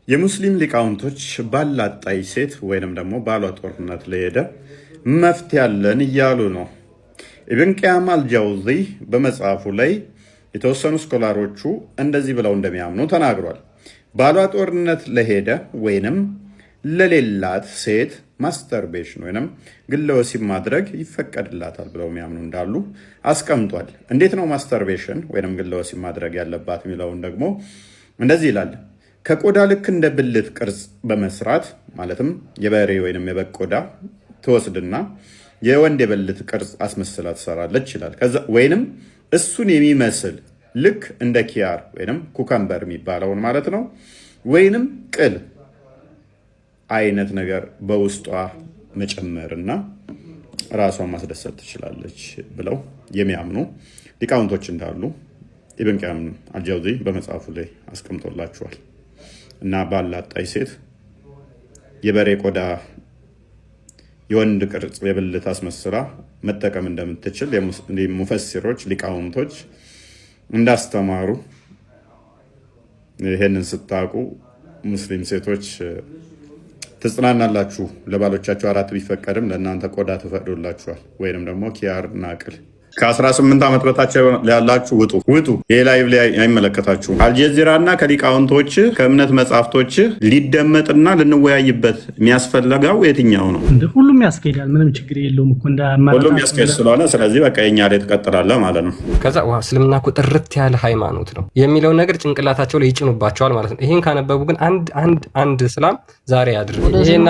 የሙስሊም ሊቃውንቶች ባላጣይ ሴት ወይንም ደግሞ ባሏ ጦርነት ለሄደ መፍትሄ ያለን እያሉ ነው። ኢብን ቀይም አልጀውዚ በመጽሐፉ ላይ የተወሰኑ ስኮላሮቹ እንደዚህ ብለው እንደሚያምኑ ተናግሯል። ባሏ ጦርነት ለሄደ ወይንም ለሌላት ሴት ማስተርቤሽን ወይንም ግለ ወሲብ ማድረግ ይፈቀድላታል ብለው የሚያምኑ እንዳሉ አስቀምጧል። እንዴት ነው ማስተርቤሽን ወይንም ግለ ወሲብ ማድረግ ያለባት የሚለውን ደግሞ እንደዚህ ይላል። ከቆዳ ልክ እንደ ብልት ቅርጽ በመስራት ማለትም የበሬ ወይንም የበግ ቆዳ ትወስድና የወንድ የብልት ቅርጽ አስመስላ ትሰራለች ይላል። ወይንም እሱን የሚመስል ልክ እንደ ኪያር ወይንም ኩከምበር የሚባለውን ማለት ነው ወይንም ቅል አይነት ነገር በውስጧ መጨመርና ራሷን ማስደሰት ትችላለች ብለው የሚያምኑ ሊቃውንቶች እንዳሉ ኢብን ቀይም አልጀውዚ በመጽሐፉ ላይ አስቀምጦላችኋል። እና ባላጣይ ሴት የበሬ ቆዳ የወንድ ቅርጽ የብልት አስመስላ መጠቀም እንደምትችል ሙፈሲሮች ሊቃውንቶች እንዳስተማሩ ይሄንን ስታውቁ ሙስሊም ሴቶች ትጽናናላችሁ። ለባሎቻችሁ አራት ቢፈቀድም ለእናንተ ቆዳ ተፈቅዶላችኋል። ወይንም ደግሞ ኪያር እና ቅል። ከ18 ዓመት በታች ያላችሁ ውጡ። ይሄ ላይቭ ላይ አይመለከታችሁም። አልጀዚራ እና ከሊቃውንቶች ከእምነት መጽሐፍቶች ሊደመጥና ልንወያይበት የሚያስፈልገው የትኛው ነው? ሁሉም ያስኬዳል፣ ምንም ችግር የለውም እኮ ሁሉም ያስኬድ ስለሆነ ስለዚህ በቃ የኛ ላይ ትቀጥላለህ ማለት ነው። ከዛ እስልምና እኮ ጥርት ያለ ሃይማኖት ነው የሚለው ነገር ጭንቅላታቸው ላይ ይጭኑባቸዋል ማለት ነው። ይሄን ካነበቡ ግን አንድ እስላም ዛሬ ያድርግ ይሄን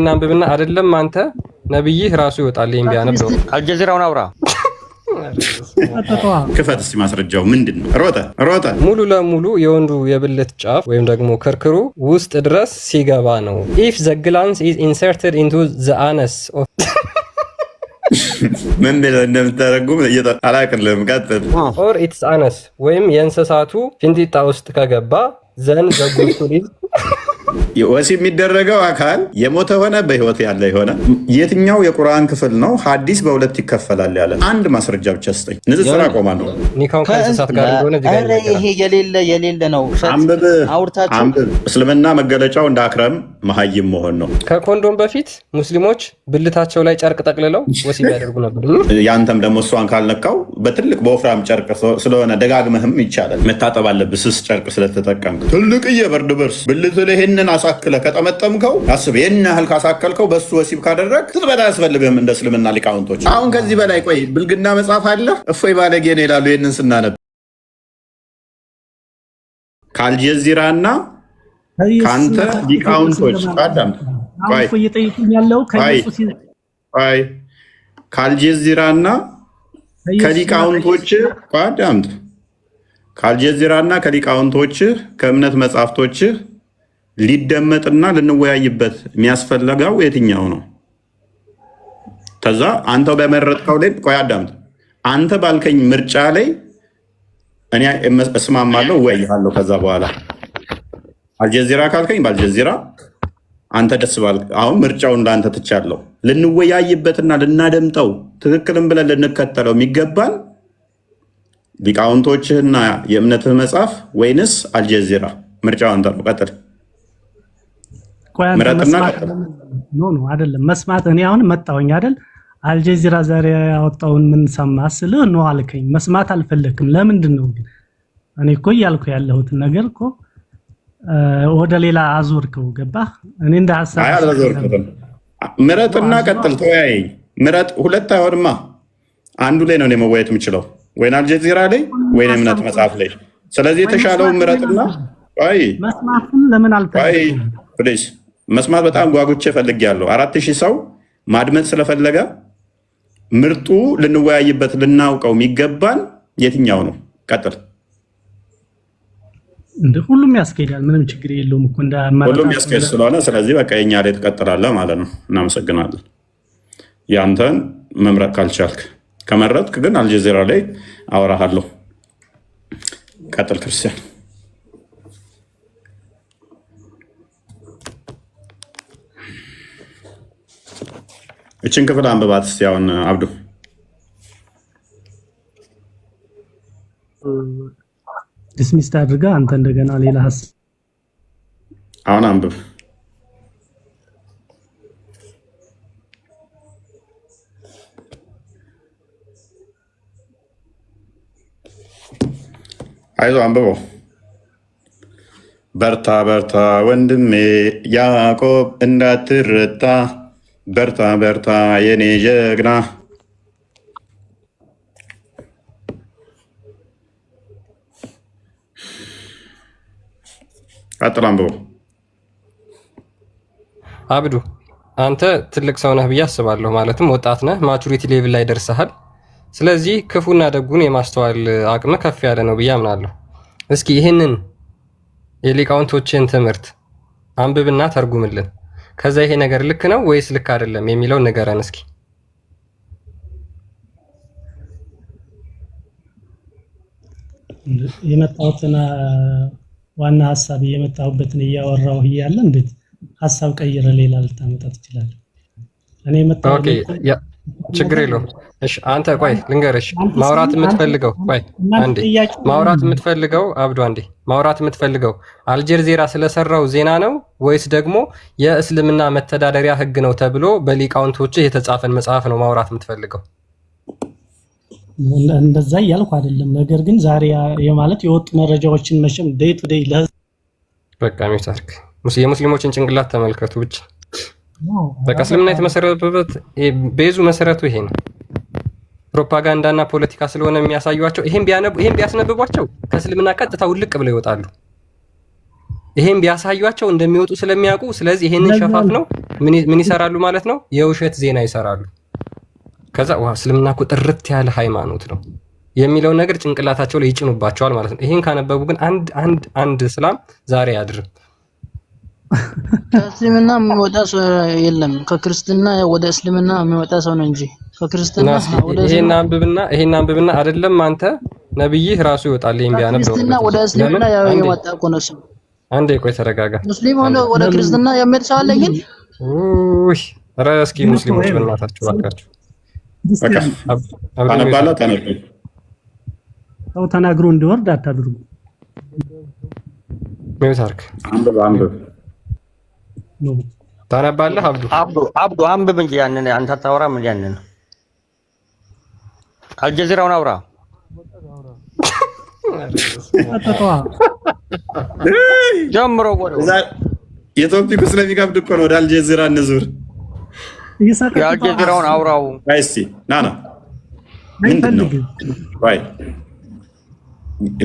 አንብብና አይደለም አንተ ነብይህ ራሱ ይወጣል። ይሄን ቢያነብ ነው አልጀዚራውን አውራ ክፈት እስቲ ማስረጃው ምንድን ነው? ሮጠ ሙሉ ለሙሉ የወንዱ የብልት ጫፍ ወይም ደግሞ ክርክሩ ውስጥ ድረስ ሲገባ ነው። if the glans is inserted into the anus of ምን ብለህ እንደምታደርጉም አላቅልም። ቀጥል። or its anus ወይም የእንስሳቱ ፊንጢጣ ውስጥ ከገባ ዘን ዘጉቱ ወሲብ የሚደረገው አካል የሞተ ሆነ በህይወት ያለ የሆነ የትኛው የቁርአን ክፍል ነው ሐዲስ በሁለት ይከፈላል ያለ? አንድ ማስረጃ ብቻ ስጠኝ። ንጽጽር አቆማለሁ። ኒካው ከእንስሳት ጋር እንደሆነ ይሄ የሌለ ነው። አንብብ። እስልምና መገለጫው እንደ አክረም መሀይም መሆን ነው። ከኮንዶም በፊት ሙስሊሞች ብልታቸው ላይ ጨርቅ ጠቅልለው ወሲብ ያደርጉ ነበር። ያንተም ደግሞ እሷን ካልነካው በትልቅ በወፍራም ጨርቅ ስለሆነ ደጋግመህም ይቻላል። መታጠብ አለብህ። ስስ ጨርቅ ስለተጠቀምክ ትልቅዬ በርድ ብርስ ብልት ላይ ይህንን አሳክለ ከጠመጠምከው አስብ። ይህን ያህል ካሳከልከው በሱ ወሲብ ካደረግ ትጥበታ አያስፈልግም እንደ እስልምና ሊቃውንቶች። አሁን ከዚህ በላይ ቆይ ብልግና መጽሐፍ አለ? እፎይ ባለጌ ነው ይላሉ። ይህንን ስናነብ ከአልጀዚራ እና ከአንተ ሊቃውንቶች ከአልጀዚራ እና ከሊቃውንቶች ከአልጀዚራ እና ከሊቃውንቶች ከእምነት መጽሐፍቶች ሊደመጥና ልንወያይበት የሚያስፈልገው የትኛው ነው? ከዛ አንተ በመረጥከው ላይ ቆይ አዳምጥ። አንተ ባልከኝ ምርጫ ላይ እኔ እስማማለሁ እወያያለሁ። ከዛ በኋላ አልጀዚራ ካልከኝ በአልጀዚራ አንተ ደስ ባልክ። አሁን ምርጫውን ለአንተ ትቻለሁ። ልንወያይበትና ልናደምጠው ትክክልም ብለን ልንከተለው የሚገባን ሊቃውንቶችህና የእምነትህ መጽሐፍ ወይንስ አልጀዚራ? ምርጫው አንተ ነው። ቀጥል። አይደለም መስማት። እኔ አሁን መጣሁኝ አይደል? አልጀዚራ ዛሬ ያወጣውን ምን ሰማህ ስልህ ነው አልከኝ። መስማት አልፈለክም። ለምንድን ነው ግን? እኔ እኮ እያልኩ ያለሁት ነገር እኮ ወደ ሌላ አዞርከው። ገባህ? እኔ እንደ ሐሳብ አላዞርኩትም። ምረጥና ቀጥል። ተወያይ። ምረጥ። ሁለት አይሆንማ። አንዱ ላይ ነው መወያየት የምችለው፣ ወይን አልጀዚራ ላይ ወይን እምነት መጽሐፍ ላይ። ስለዚህ የተሻለውን ምረጥና መስማትን ለምን አልፈለክም? ፕሊዝ መስማት በጣም ጓጉቼ ፈልጌያለሁ። 4000 ሰው ማድመጥ ስለፈለገ ምርጡ ልንወያይበት ልናውቀው የሚገባን የትኛው ነው? ቀጥል። ሁሉም ያስኬዳል፣ ምንም ችግር የለውም እኮ ሁሉም ያስኬድ ስለሆነ ስለዚህ በቃ የኛ ላይ ትቀጥላለህ ማለት ነው። እናመሰግናለን። ያንተን መምረጥ ካልቻልክ፣ ከመረጥክ ግን አልጀዚራ ላይ አወራሃለሁ። ቀጥል ክርስቲያን። እችን ክፍል አንብባት እስቲ። አሁን አብዱ ዲስሚስ አድርጋ አንተ እንደገና ሌላ አሁን አንብብ። አይዞ አንብበው። በርታ በርታ ወንድሜ ያዕቆብ እንዳትረታ፣ በርታ በርታ የኔ ጀግና። ቀጥል አንብበው። አብዱ አንተ ትልቅ ሰው ነህ ብዬ አስባለሁ። ማለትም ወጣት ነህ፣ ማቹሪቲ ሌቭል ላይ ደርሰሃል። ስለዚህ ክፉና ደጉን የማስተዋል አቅም ከፍ ያለ ነው ብዬ አምናለሁ። እስኪ ይህንን የሊቃውንቶችን ትምህርት አንብብና ተርጉምልን። ከዛ ይሄ ነገር ልክ ነው ወይስ ልክ አይደለም የሚለውን ንገረን እስኪ። የመጣሁትን ዋና ሀሳብ የመጣሁበትን እያወራሁ እያለ እንዴት ሀሳብ ቀይረ ሌላ ልታመጣ ትችላለህ? እኔ መጣሁ። ችግር የለውም። እሺ አንተ ቆይ ልንገርሽ፣ ማውራት የምትፈልገው ቆይ አንዴ፣ ማውራት የምትፈልገው አብዱ አንዴ፣ ማውራት የምትፈልገው አልጀዚራ ስለሰራው ዜና ነው ወይስ ደግሞ የእስልምና መተዳደሪያ ሕግ ነው ተብሎ በሊቃውንቶች የተጻፈን መጽሐፍ ነው ማውራት የምትፈልገው? እንደዛ እያልኩ አይደለም። ነገር ግን ዛሬ የማለት የወጡ መረጃዎችን መቼም ዴይ ቱ ዴይ ለህዝብ በቃ ሚታርክ የሙስሊሞችን ጭንቅላት ተመልከቱ ብቻ። በቃ እስልምና የተመሰረተበት ቤዙ መሰረቱ ይሄ ነው። ፕሮፓጋንዳና ፖለቲካ ስለሆነ የሚያሳዩቸው ይሄን ቢያስነብቧቸው ከእስልምና ቀጥታ ውልቅ ብለው ይወጣሉ። ይሄን ቢያሳዩቸው እንደሚወጡ ስለሚያውቁ፣ ስለዚህ ይሄንን ሸፋፍ ነው ምን ይሰራሉ ማለት ነው? የውሸት ዜና ይሰራሉ። ከዛ እስልምና እኮ ጥርት ያለ ሃይማኖት ነው የሚለውን ነገር ጭንቅላታቸው ላይ ይጭኑባቸዋል ማለት ነው። ይሄን ካነበቡ ግን አንድ እስላም ዛሬ አያድርም። ከእስልምና የሚወጣ ሰው የለም። ከክርስትና ወደ እስልምና የሚወጣ ሰው ነው እንጂ ከክርስትና ወደ ይሄን አንብብና አይደለም አንተ ነብይህ ራሱ ይወጣል። ይሄን ቢያነብ ክርስትና ወደ እስልምና የወጣ እኮ ነው ሰው። አንዴ ቆይ ተረጋጋ። ሙስሊም ሆኖ ወደ ክርስትና የሚሄድ ሰው አለ ግን ኧረ እስኪ ሙስሊሞች በእናታችሁ እባካችሁ አነባላ ተነብ ሰው ተናግሮ እንዲወርድ አታድርጉ። ሚውታርክ አንብብ ታነባለህ። አብዱ አንብብ እንጂ ያንን አንተ አታወራም እንጂ ያንን አልጀዚራውን አውራ። ጀምሮ የቶፒኩ ስለሚከብድ እኮ ነው። ወደ አልጀዚራ እንዙር። የአልጀዚራውን አውራው እስቲ ናና ምንድን ነው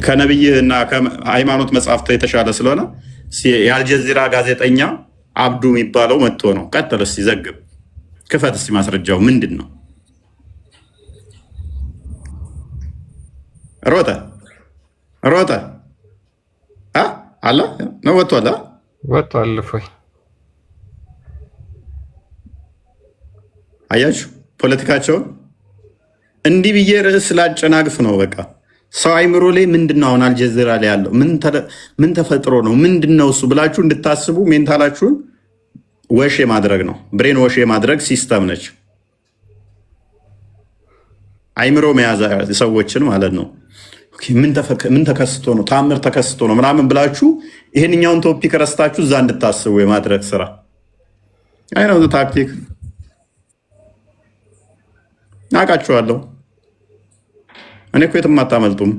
ከነብይህ እና ከሃይማኖት መጽሐፍት የተሻለ ስለሆነ የአልጀዚራ ጋዜጠኛ አብዱ የሚባለው መጥቶ ነው። ቀጥል እስቲ ዘግብ፣ ክፈት እስቲ ማስረጃው ምንድን ነው? ሮጠ አለ ነው ወጥቷል። እፎይ አያችሁ ፖለቲካቸውን። እንዲህ ብዬ ርዕስ ስላጨናግፍ ነው በቃ ሰው አይምሮ ላይ ምንድን ነው አሁን አልጀዚራ ላይ ያለው ምን ተፈጥሮ ነው ምንድን ነው እሱ ብላችሁ እንድታስቡ ሜንታላችሁን ወሽ የማድረግ ነው። ብሬን ወሽ የማድረግ ሲስተም ነች። አይምሮ መያዝ ሰዎችን ማለት ነው። ምን ተከስቶ ነው ታምር ተከስቶ ነው ምናምን ብላችሁ ይሄንኛውን ቶፒክ ረስታችሁ እዛ እንድታስቡ የማድረግ ስራ አይ ነው ታክቲክ። አውቃችኋለሁ። እኔ እኮ የትም አታመልጡም።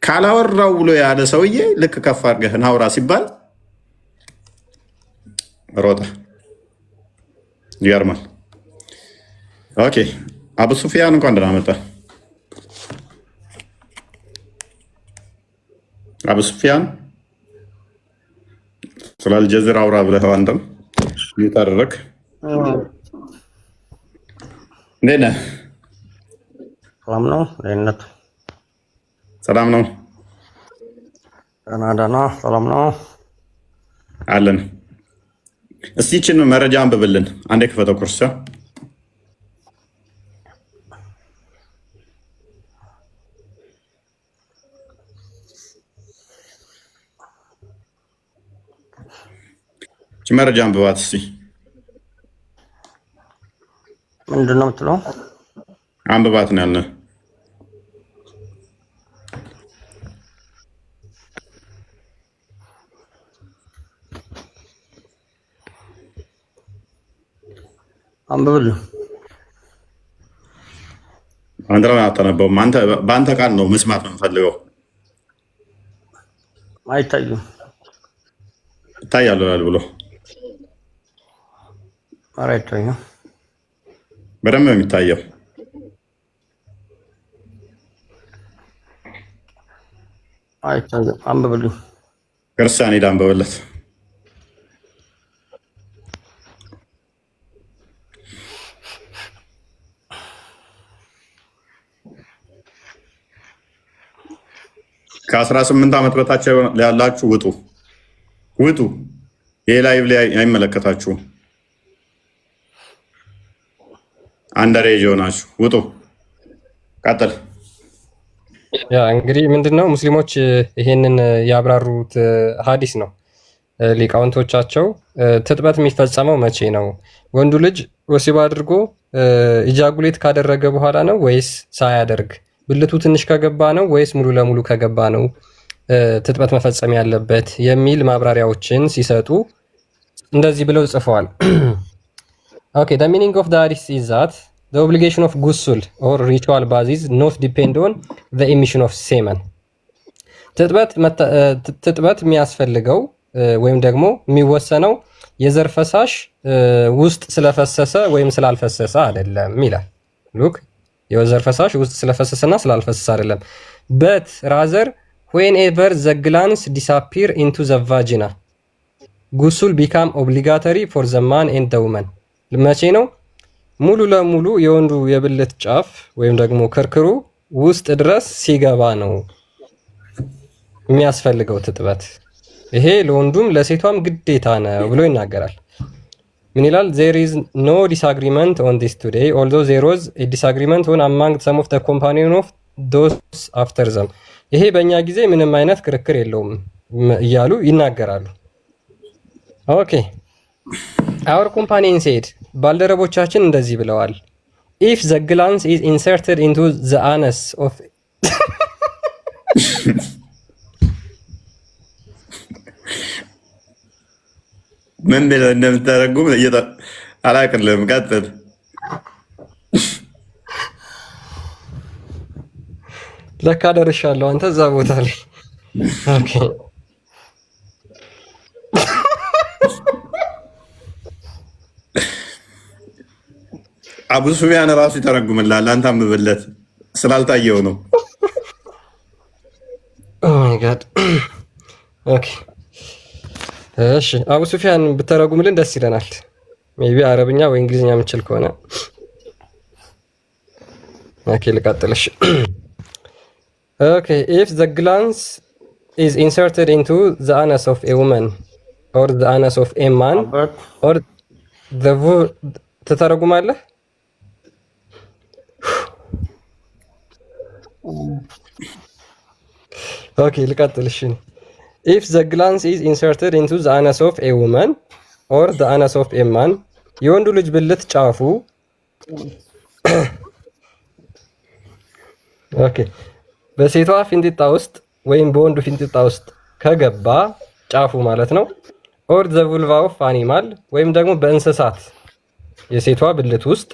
ካላወራው ብሎ ያለ ሰውዬ ልክ ከፍ አድርገህ ናውራ ሲባል ሮጠ። ይገርማል። ኦኬ አቡ ሱፊያን እንኳን ደህና መጣ። አቡ ሱፊያን ስለ አልጀዚራ አውራ ብለህ አንተም ይታረክ። እንዴት ነህ? ሰላም ነው። ለእነቱ ሰላም ነው። ደህና ሰላም ነው አለን። እስቲ ይህችን መረጃ አንብብልን አንዴ። ክፈተው ኩርሳ መረጃ አንብባት እስቲ። ምንድን ነው የምትለው? አንብባት ነው ያልነህ። አንብብልኝ። አንተ ለምን አታነበውም? አንተ በአንተ ቃል ነው መስማት ነው የምፈልገው። አይታዩም። ይታያሉ ብሎ ኧረ አይታዩም። በደንብ ነው የሚታየው። አይታዩም። አንብብልኝ። ክርስቲያን ሄዳ አንብበለት። ከ18 ዓመት በታች ያላችሁ ውጡ፣ ውጡ። ይሄ ላይቭ ላይ አይመለከታችሁም። አንደሬጅ ሆናችሁ ውጡ። ቀጥል። ያ እንግዲህ ምንድነው ሙስሊሞች ይሄንን ያብራሩት ሀዲስ ነው። ሊቃውንቶቻቸው ትጥበት የሚፈጸመው መቼ ነው? ወንዱ ልጅ ወሲብ አድርጎ ኢጃጉሌት ካደረገ በኋላ ነው ወይስ ሳያደርግ? ብልቱ ትንሽ ከገባ ነው ወይስ ሙሉ ለሙሉ ከገባ ነው ትጥበት መፈጸም ያለበት የሚል ማብራሪያዎችን ሲሰጡ እንደዚህ ብለው ጽፈዋል። ኦኬ the meaning of the hadith is that the obligation of ghusl or ritual bath is not depend on the emission of semen ትጥበት የሚያስፈልገው ወይም ደግሞ የሚወሰነው የዘር ፈሳሽ ውስጥ ስለፈሰሰ ወይም ስላልፈሰሰ አይደለም ይላል። ሉክ የዘር ፈሳሽ ውስጥ ስለፈሰሰና ስላልፈሰሰ አይደለም። but rather whenever the glands disappear into the vagina ghusl become obligatory for the man and the woman መቼ ነው? ሙሉ ለሙሉ የወንዱ የብልት ጫፍ ወይም ደግሞ ክርክሩ ውስጥ ድረስ ሲገባ ነው የሚያስፈልገው ትጥበት። ይሄ ለወንዱም ለሴቷም ግዴታ ነው ብሎ ይናገራል። ምን ይላል? there is no disagreement on this today although there was a disagreement on among some of the companions of those after them ይሄ በእኛ ጊዜ ምንም አይነት ክርክር የለውም እያሉ ይናገራሉ። ኦኬ our companion said ባልደረቦቻችን እንደዚህ ብለዋል if the glans is inserted into the anus of ምን ብለህ እንደምታደርጉም አላውቅልህም። ቀጥል። ለካ ደርሻለሁ አንተ እዛ ቦታ ላይ። ኦኬ አቡ ሱፊያን ራሱ ይተረጉምላል። አንተ አንብብለት ስላልታየው ነው። ኦ ማይ ጋድ። ኦኬ እሺ አቡ ሱፊያን ብተረጉምልን ደስ ይለናል። ሜቢ አረብኛ ወይ እንግሊዝኛ የምችል ከሆነ ኦኬ ልቀጥልሽ። ኦኬ if the glans is inserted into the anus of a woman or the anus of a man or the ተተረጉማለህ? ኦኬ ልቀጥልሽ። if the glans is inserted into the anus of a woman or the anus of a man የወንዱ ልጅ ብልት ጫፉ ኦኬ በሴቷ ፊንጢጣ ውስጥ ወይም በወንዱ ፊንጢጣ ውስጥ ከገባ ጫፉ ማለት ነው or the vulva of animal ወይም ደግሞ በእንስሳት የሴቷ ብልት ውስጥ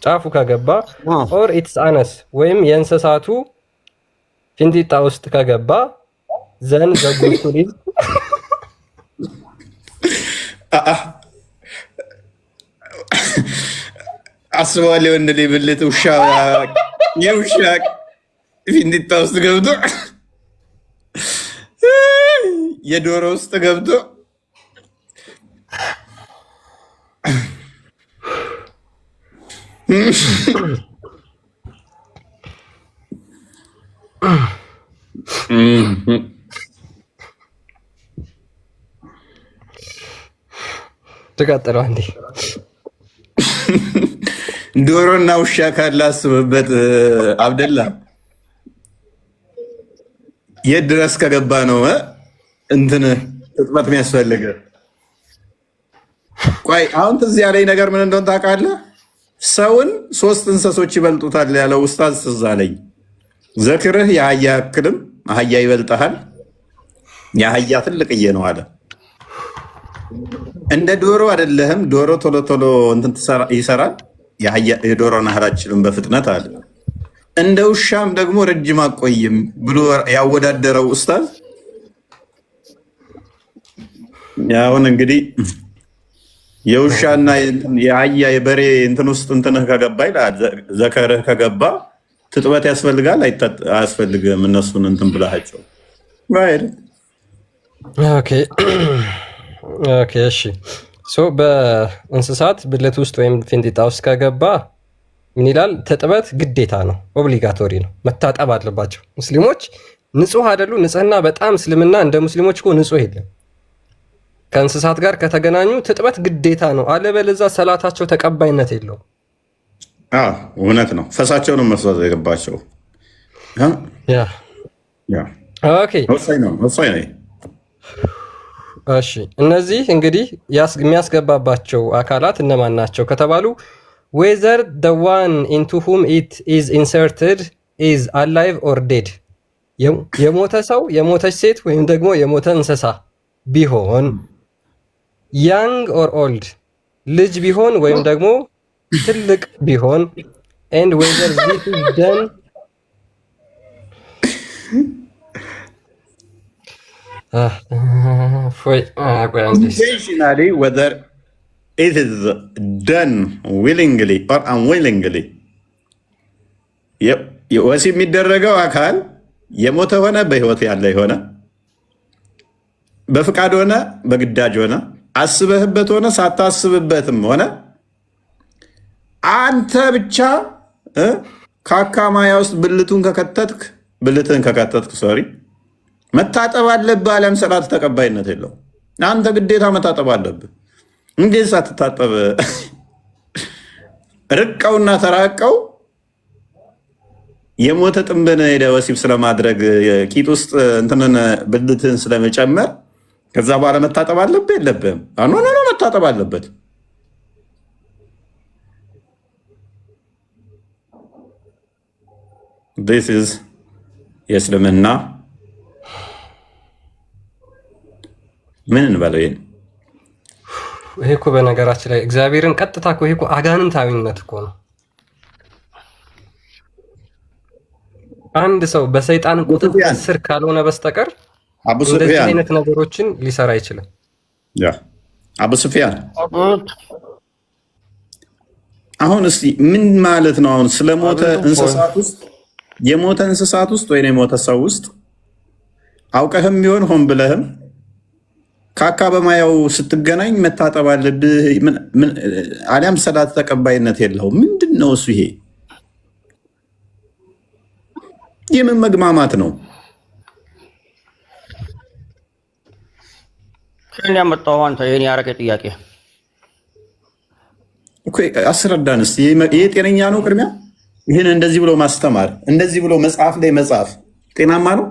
ጫፉ ከገባ or its anus ወይም የእንስሳቱ ፊንጢጣ ውስጥ ከገባ ዘን ዘጉቱሊ አስበዋል። የወንድ ልጅ ብልት ውሻ የውሻ ፊንጢጣ ውስጥ ገብቶ የዶሮ ውስጥ ገብቶ ተቃጠለው እንዴ? ዶሮና ውሻ ካለ አስብበት አብደላ። የት ድረስ ከገባ ነው እንትን ትጥበት የሚያስፈልግ? ቆይ አሁን ትዝ ያለኝ ነገር ምን እንደሆነ ታውቃለህ? ሰውን 3 እንስሶች ይበልጡታል ያለው ኡስታዝ ትዝ አለኝ። ዘክርህ የአህያ ያክልም አህያ ይበልጥሃል፣ የአህያ ትልቅዬ ነው አለ። እንደ ዶሮ አይደለህም። ዶሮ ቶሎ ቶሎ እንትን ይሰራል። የዶሮን ያህል አችልም በፍጥነት አለ። እንደ ውሻም ደግሞ ረጅም አቆይም ብሎ ያወዳደረው ኡስታዝ። ያውን እንግዲህ የውሻና የአህያ የበሬ እንትን ውስጥ እንትንህ ከገባ ይላል፣ ዘከርህ ከገባ ትጥበት ያስፈልጋል አያስፈልግም? እነሱን እንትን ብላቸው ኦኬ እሺ። በእንስሳት ብልት ውስጥ ወይም ፊንጢጣ ውስጥ ከገባ ምን ይላል? ትጥበት ግዴታ ነው፣ ኦብሊጋቶሪ ነው፣ መታጠብ አለባቸው። ሙስሊሞች ንጹህ አይደሉ? ንጽህና በጣም እስልምና እንደ ሙስሊሞች እኮ ንጹህ የለም። ከእንስሳት ጋር ከተገናኙ ትጥበት ግዴታ ነው፣ አለበለዚያ ሰላታቸው ተቀባይነት የለውም። እውነት ነው። ፈሳቸውንም መስዋዕት የገባቸው ወሳኝ ነው። እሺ እነዚህ እንግዲህ የሚያስገባባቸው አካላት እነማን ናቸው ከተባሉ ዌዘር the one into whom it is inserted is alive or dead የሞተ ሰው፣ የሞተች ሴት ወይም ደግሞ የሞተ እንስሳ ቢሆን፣ young or old ልጅ ቢሆን ወይም ደግሞ ትልቅ ቢሆን and whether this is done intentionally, whether it is done willingly or unwillingly ወሲብ የሚደረገው አካል የሞተ ሆነ በህይወት ያለ ሆነ በፍቃድ ሆነ በግዳጅ ሆነ አስበህበት ሆነ ሳታስብበትም ሆነ አንተ ብቻ ካካማያ ውስጥ ብልትህን ከከተትክ መታጠብ አለብህ። አለም ሰላት ተቀባይነት የለውም። አንተ ግዴታ መታጠብ አለብህ። እንዴት ሳትታጠብ ርቀውና ተራቀው የሞተ ጥንብን ሄደ ወሲብ ስለማድረግ ቂጥ ውስጥ እንትንን ብልትህን ስለመጨመር ከዛ በኋላ መታጠብ አለብህ የለብህም? ኖ መታጠብ አለበት። this is የእስልምና ምን እንበለው? ይሄ እኮ በነገራችን ላይ እግዚአብሔርን ቀጥታ እኮ ይሄ እኮ አጋንንታዊነት እኮ ነው። አንድ ሰው በሰይጣን ቁጥጥር ስር ካልሆነ በስተቀር እንደዚህ አይነት ነገሮችን ሊሰራ አይችልም። አቡ ሱፊያን አሁን እስቲ ምን ማለት ነው? አሁን ስለሞተ እንስሳት ውስጥ የሞተ እንስሳት ውስጥ ወይ የሞተ ሰው ውስጥ አውቀህም ቢሆን ሆን ብለህም ካካ በማያው ስትገናኝ መታጠብ አለብህ አሊያም ሰላት ተቀባይነት የለውም። ምንድን ነው እሱ? ይሄ የምን መግማማት ነው? ከእኔ ያመጣው አንተ የኔ ያረቀ ጥያቄ እኮ አስረዳን እስቲ። ይሄ ጤነኛ ነው? ቅድሚያ ይህን እንደዚህ ብሎ ማስተማር፣ እንደዚህ ብሎ መጽሐፍ ላይ መጽሐፍ ጤናማ ነው?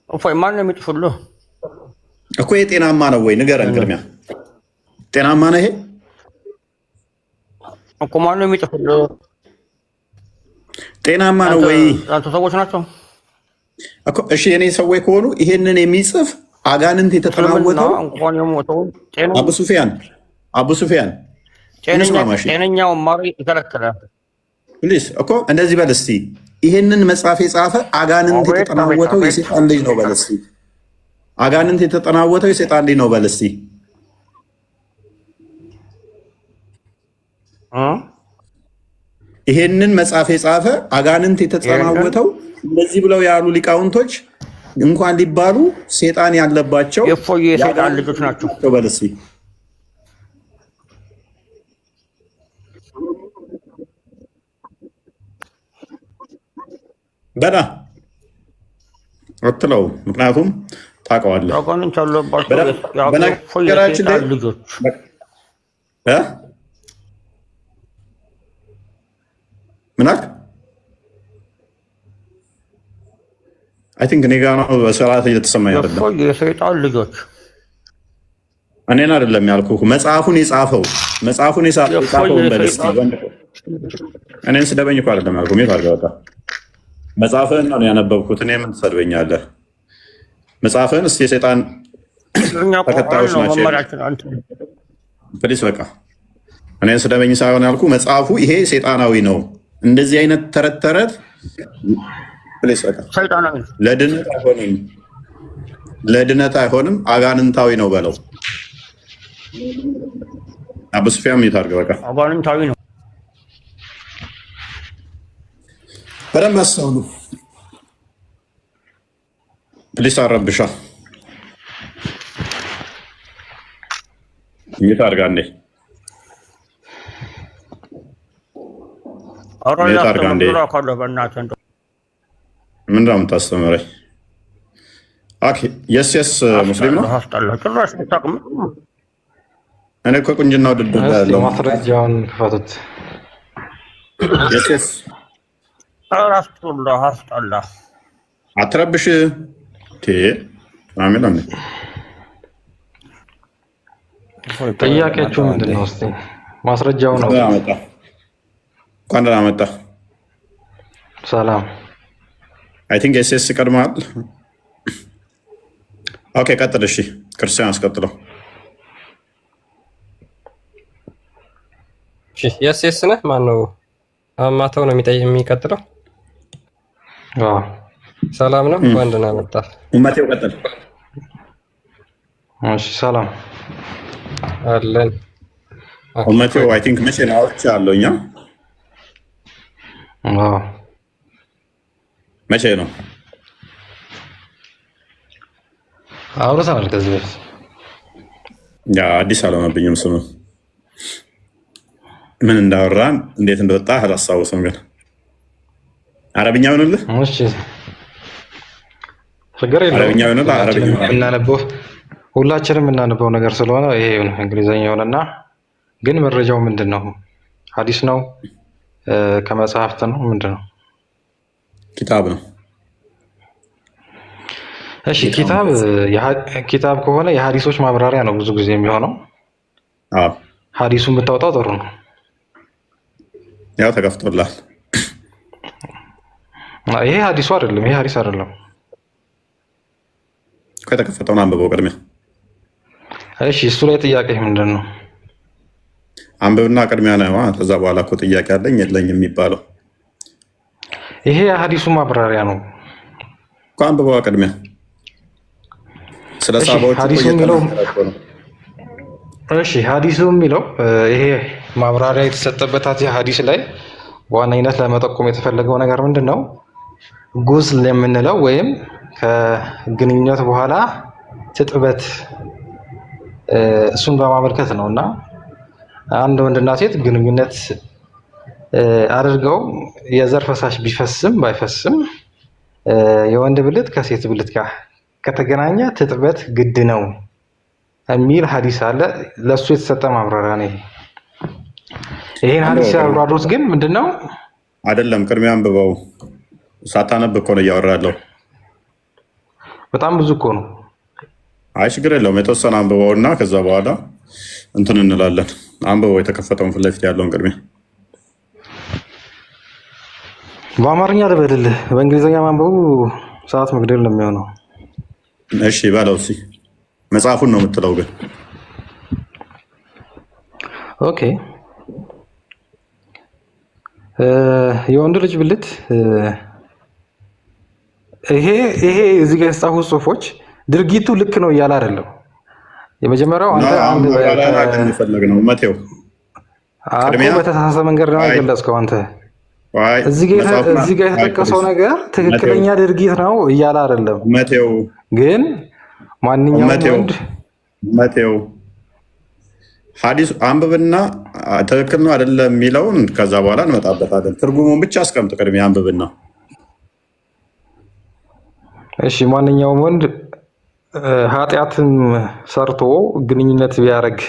እፎይ ማን ነው የሚጥፉልህ እኮ? ይሄ ጤናማ ነው ወይ ንገረን። ቅድሚያ ጤናማ ነው ይሄ እኮ? ማን ነው የሚጥፉልህ? ጤናማ ነው ወይ? አንተ ሰዎች ናቸው እኮ። እሺ የኔ ሰዎች ከሆኑ ይሄንን የሚጽፍ አጋንንት የተጠናወተው አቡ ሱፊያን ጤነኛው ማሪ ይከለክላል። ፕሊዝ እኮ እንደዚህ በል እስቲ። ይሄንን መጽሐፍ የጻፈ አጋንንት የተጠናወተው የሴጣን ልጅ ነው በል እስቲ። አጋንንት የተጠናወተው የሴጣን ልጅ ነው በል እስቲ። ይሄንን መጽሐፍ የጻፈ አጋንንት የተጠናወተው እንደዚህ ብለው ያሉ ሊቃውንቶች እንኳን ሊባሉ ሴጣን ያለባቸው የሴጣን ልጆች ናቸው በል እስቲ። በላ አትለው፣ ምክንያቱም ታውቀዋለህ። በነገራችን ላይ ምን አልክ? አይ ቲንክ እኔ ጋር ነው በስርዓት እየተሰማኝ አይደለም። የሰይጣን ልጆች እኔን አይደለም ያልኩህ፣ መጽሐፉን የጻፈው እኔን ስደበኝ እኮ አይደለም ያልኩህ። ሜት አድርገህ በቃ መጽሐፍህን ነው ያነበብኩት። እኔ ምን ትሰድበኛለህ? መጽሐፍህን እስኪ የሰይጣን ተከታዮች ናቸው። ፕሊስ በቃ እኔን ስደበኝ ሳይሆን ያልኩ መጽሐፉ ይሄ ሰይጣናዊ ነው። እንደዚህ አይነት ተረት ተረት ፕሊስ በቃ ለድነት አይሆንም፣ አጋንንታዊ ነው በለው። አቡ ሱፊያን ይታርገ በቃ አጋንንታዊ ነው። በደንብ አስተውሉ ፕሊስ። አረብሻ ይታርጋ እንዴ ምንድን ነው የምታስተምረኝ? የስ ሙስሊም ነው። እኔ እኮ ቁንጅና ውድድር ያለው ማስረጃውን ክፈቱት። የስ አትረብሽ ሚለ ጥያቄያችሁ ምንድን ነው? እስኪ ማስረጃው ነው። እንኳን ደህና መጣ። ሰላም። አይ ቲንክ ኤስኤስ ይቀድማል። ኦኬ ቀጥል። እሺ ክርስቲያን አስቀጥለው። እሺ ኤስኤስ ነህ? ማነው አማተው ነው የሚቀጥለው? አዎ ሰላም ነው። እንኳን ደህና መጣ። ኡመቴው ቀጥል። እሺ ሰላም አለን። ኡመቴው አይ ቲንክ መቼ ነው አውርቻለሁ እኛ መቼ ነው አውርተናል ከዚህ በፊት? ያ አዲስ አልሆነብኝም ስሙ። ምን እንዳወራን እንዴት እንደወጣ አላስታውስም፣ ግን አረብኛ ይሆንልህ። እሺ ችግር የለውም። አረብኛ ይሆንልህ። አረብኛ እናነበው፣ ሁላችንም እናነበው ነገር ስለሆነ ይሄ እንግሊዘኛ ይሆንና፣ ግን መረጃው ምንድን ነው? ሐዲስ ነው? ከመጽሐፍት ነው? ምንድን ነው? ኪታብ ነው። እሺ ኪታብ ከሆነ የሐዲሶች ማብራሪያ ነው ብዙ ጊዜ የሚሆነው። አዎ ሐዲሱን ብታወጣው ጥሩ ነው። ያው ተከፍቶላል። ይሄ ሐዲሱ አይደለም፣ ይሄ ሐዲስ አይደለም። ከተከፈተውን አንብበው ቅድሚያ። እሺ እሱ ላይ ጥያቄ ምንድን ነው? አንብብና ቅድሚያ ነው። ከዛ በኋላ እኮ ጥያቄ አለኝ የለኝ የሚባለው። ይሄ የሐዲሱ ማብራሪያ ነው እኮ አንብበው ቅድሚያ። ስለ ሳባዎች ሐዲሱ የሚለው እሺ ሐዲሱ የሚለው ይሄ ማብራሪያ የተሰጠበት ሐዲስ ላይ በዋነኝነት ለመጠቆም የተፈለገው ነገር ምንድን ነው? ጉስል የምንለው ወይም ከግንኙነት በኋላ ትጥበት እሱን በማመልከት ነው። እና አንድ ወንድና ሴት ግንኙነት አድርገው የዘር ፈሳሽ ቢፈስም ባይፈስም የወንድ ብልት ከሴት ብልት ጋር ከተገናኘ ትጥበት ግድ ነው የሚል ሐዲስ አለ። ለሱ የተሰጠ ማብራሪያ ነው። ይሄን ሐዲስ ያብራሩት ግን ምንድነው? አይደለም ቅድሚያ አንብበው። ሳታነብ እኮ ነው እያወራለሁ። በጣም ብዙ እኮ ነው። አይ ችግር የለውም። የተወሰነ አንብበው እና ከዛ በኋላ እንትን እንላለን። አንብበው የተከፈተውን ፊት ለፊት ያለውን ቅድሚያ። በአማርኛ ልበልልህ፣ በእንግሊዝኛ ማንበቡ ሰዓት መግደል ነው የሚሆነው። እሺ ባለው እስኪ መጽሐፉን ነው የምትለው ግን። ኦኬ የወንድ ልጅ ብልት ይሄ እዚህ ጋር የተጻፉ ጽሁፎች ድርጊቱ ልክ ነው እያለ አይደለም። የመጀመሪያው አንተ የሚፈለግ ነው መቴው በተሳሳተ መንገድ ነው የገለጽከው አንተ። እዚህ ጋር የተጠቀሰው ነገር ትክክለኛ ድርጊት ነው እያለ አይደለም መቴው። ግን ማንኛውም ወንድ መቴው ሐዲስ አንብብና ትክክል ነው አይደለም የሚለውን ከዛ በኋላ እንመጣበታለን። ትርጉሙን ብቻ አስቀምጥ ቅድሚያ አንብብና። እሺ ማንኛውም ወንድ ኃጢአትም ሰርቶ ግንኙነት ቢያደርግ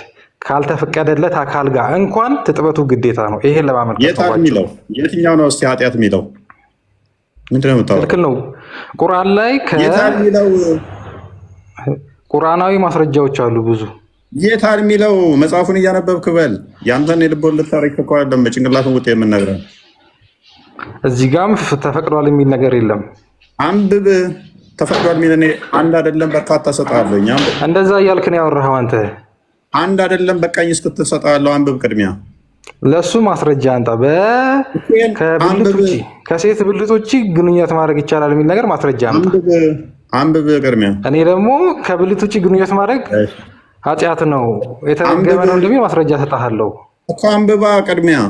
ካልተፈቀደለት አካል ጋር እንኳን ትጥበቱ ግዴታ ነው። ይሄን ለማመልከት ነው። የትኛው ነው እስቲ ኃጢአት የሚለው ምንድን ነው የምታወራው? ትክክል ነው። ቁርአን ላይ ቁርአናዊ ማስረጃዎች አሉ ብዙ። የታል የሚለው መጽሐፉን እያነበብክ በል። ያንተን የልብ ወለድ ታሪክ እኮ አይደለም በጭንቅላትን ውጤት የምንነግረን። እዚህ ጋርም ተፈቅዷል የሚል ነገር የለም። አንብብ ተፈቅዷል የሚል እኔ አንድ አይደለም በርካታ ሰጣለሁ። እንደዛ እያልክ ነው ያወራኸው አንተ። አንድ አይደለም በቃኝ እስክትል ሰጣለሁ። አንብብ ቅድሚያ ለሱ ማስረጃ አንጣ። ከሴት ብልት ውጪ ግንኙነት ማድረግ ይቻላል የሚል ነገር ማስረጃ አንጣ። አንብብ ቅድሚያ። እኔ ደግሞ ከብልት ውጪ ግንኙነት ማድረግ ኃጢአት ነው የተረገመ ነው እንደሚል ማስረጃ ሰጣለሁ እኮ። አንብባ ቅድሚያ።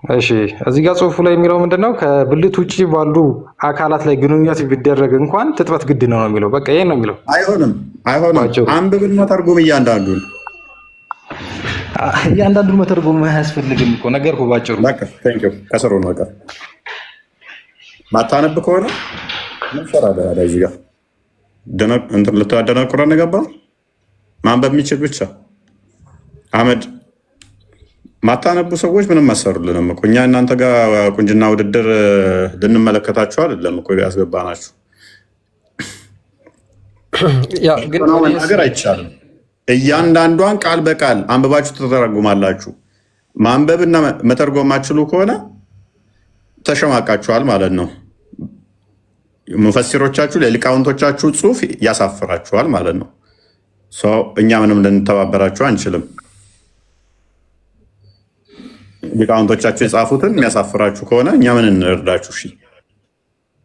እሺ እዚህ ጋር ጽሁፉ ላይ የሚለው ምንድነው? ከብልት ውጪ ባሉ አካላት ላይ ግንኙነት ቢደረግ እንኳን ትጥበት ግድ ነው የሚለው። በቃ ይሄን ነው የሚለው። አይሆንም። አንብብና ተርጉም እያንዳንዱን መተርጎም አያስፈልግም እኮ ነገርኩ ባጭሩ። በቃ ቴንኪው ከስሩ ነው። በቃ ማታነብ ከሆነ ምንሰራለ እዚህ ጋር እንትን ልታደናቁረን ገባ። ማንበብ የሚችል ብቻ አህመድ። ማታነቡ ሰዎች ምንም አሰሩልንም እኮ እኛ እናንተ ጋር ቁንጅና ውድድር ልንመለከታችሁ አይደለም እኮ ያስገባናችሁ። ነገር አይቻልም። እያንዳንዷን ቃል በቃል አንብባችሁ ተተረጉማላችሁ። ማንበብና መተርጎም ማችሉ ከሆነ ተሸማቃችኋል ማለት ነው። ሙፈሲሮቻችሁ ለሊቃውንቶቻችሁ ጽሑፍ ያሳፍራችኋል ማለት ነው። እኛ ምንም ልንተባበራችሁ አንችልም። ሊቃውንቶቻችሁ የጻፉትን የሚያሳፍራችሁ ከሆነ እኛ ምን እንርዳችሁ? እሺ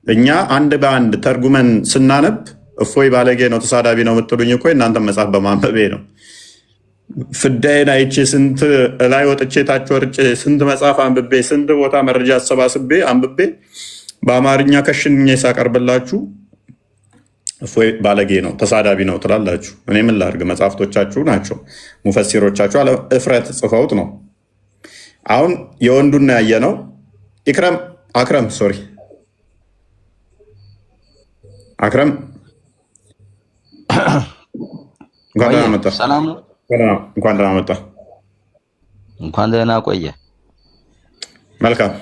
እኛ አንድ በአንድ ተርጉመን ስናነብ እፎይ ባለጌ ነው ተሳዳቢ ነው የምትሉኝ እኮ እናንተ መጽሐፍ በማንበቤ ነው። ፍዳይን አይቼ ስንት ላይ ወጥቼ ታች ወርጬ ስንት መጽሐፍ አንብቤ ስንት ቦታ መረጃ አሰባስቤ አንብቤ በአማርኛ ከሽኜ ሳቀርብላችሁ እፎይ ባለጌ ነው ተሳዳቢ ነው ትላላችሁ። እኔ ምን ላድርግ? መጽሐፍቶቻችሁ ናቸው። ሙፈሲሮቻችሁ አለ እፍረት ጽፈውት ነው። አሁን የወንዱና ያየ ነው። አክረም እንኳን ደህና መጣ። ሰላም ነው። እንኳን ደህና መጣ። እንኳን ደህና ቆየ። መልካም።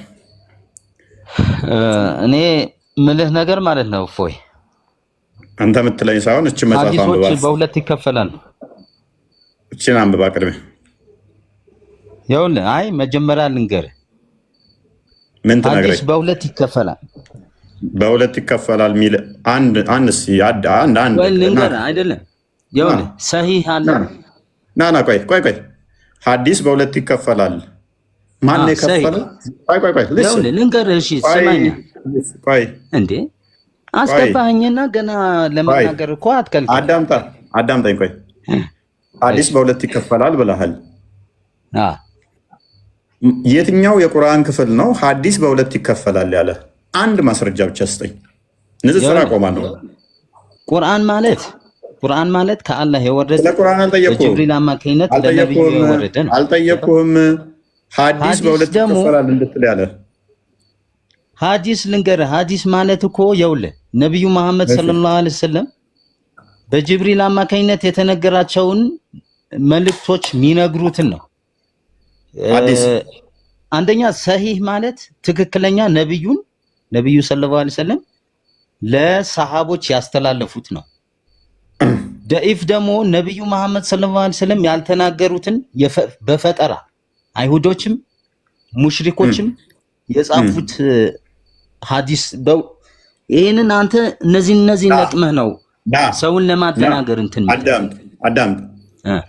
እኔ ምልህ ነገር ማለት ነው እፎይ፣ አንተ የምትለኝ ሳይሆን እቺ መጽሐፍ አንብባ። ሐዲሶች በሁለት ይከፈላል። እቺን አንብባ ቅድሜ። ይኸውልህ፣ አይ መጀመሪያ ልንገርህ። ምን ትነግረኝ? ሐዲስ በሁለት ይከፈላል። በሁለት ይከፈላል ሚል አንድ ወይ ልንገርህ አይደለም። ይኸውልህ ሰሂህ አለ። ና ቆይ ሐዲስ በሁለት ይከፈላል። ማን የከፈለ? ቆይ ይኸውልህ ልንገርህ። እሺ ስማኝ። ቆይ እንዴ አስገባኸኝና ገና ለመናገር እኮ አትከልከኝ። አዳምጠኝ። ቆይ ሐዲስ በሁለት ይከፈላል ብለሃል። የትኛው የቁርአን ክፍል ነው ሐዲስ በሁለት ይከፈላል ያለ? አንድ ማስረጃ ብቻ ስጠኝ። ንጽጽር አቆማለሁ። ቁርአን ማለት ከአላህ የወረደ ለቁርአን በጅብሪል አማካኝነት ለነብዩ የወረደ ነው። አልጠየቅኩህም። ሐዲስ በሁለት ይከፈላል እንድትል ያለ ሐዲስ ልንገርህ። ሐዲስ ማለት እኮ ይኸውልህ ነብዩ መሐመድ ሰለላሁ ዐለይሂ ወሰለም በጅብሪል አማካኝነት የተነገራቸውን መልእክቶች የሚነግሩትን ነው። አንደኛ ሰሂህ ማለት ትክክለኛ ነብዩ ሰለላሁ ዐለይሂ ወሰለም ለሰሃቦች ያስተላለፉት ነው። ደኢፍ ደግሞ ነብዩ መሐመድ ሰለላሁ ዐለይሂ ወሰለም ያልተናገሩትን በፈጠራ አይሁዶችም ሙሽሪኮችም የጻፉት ሐዲስ ይሄንን አንተ እነዚህ ነቅመህ ነው ሰውን ለማደናገር እንትን አዳም።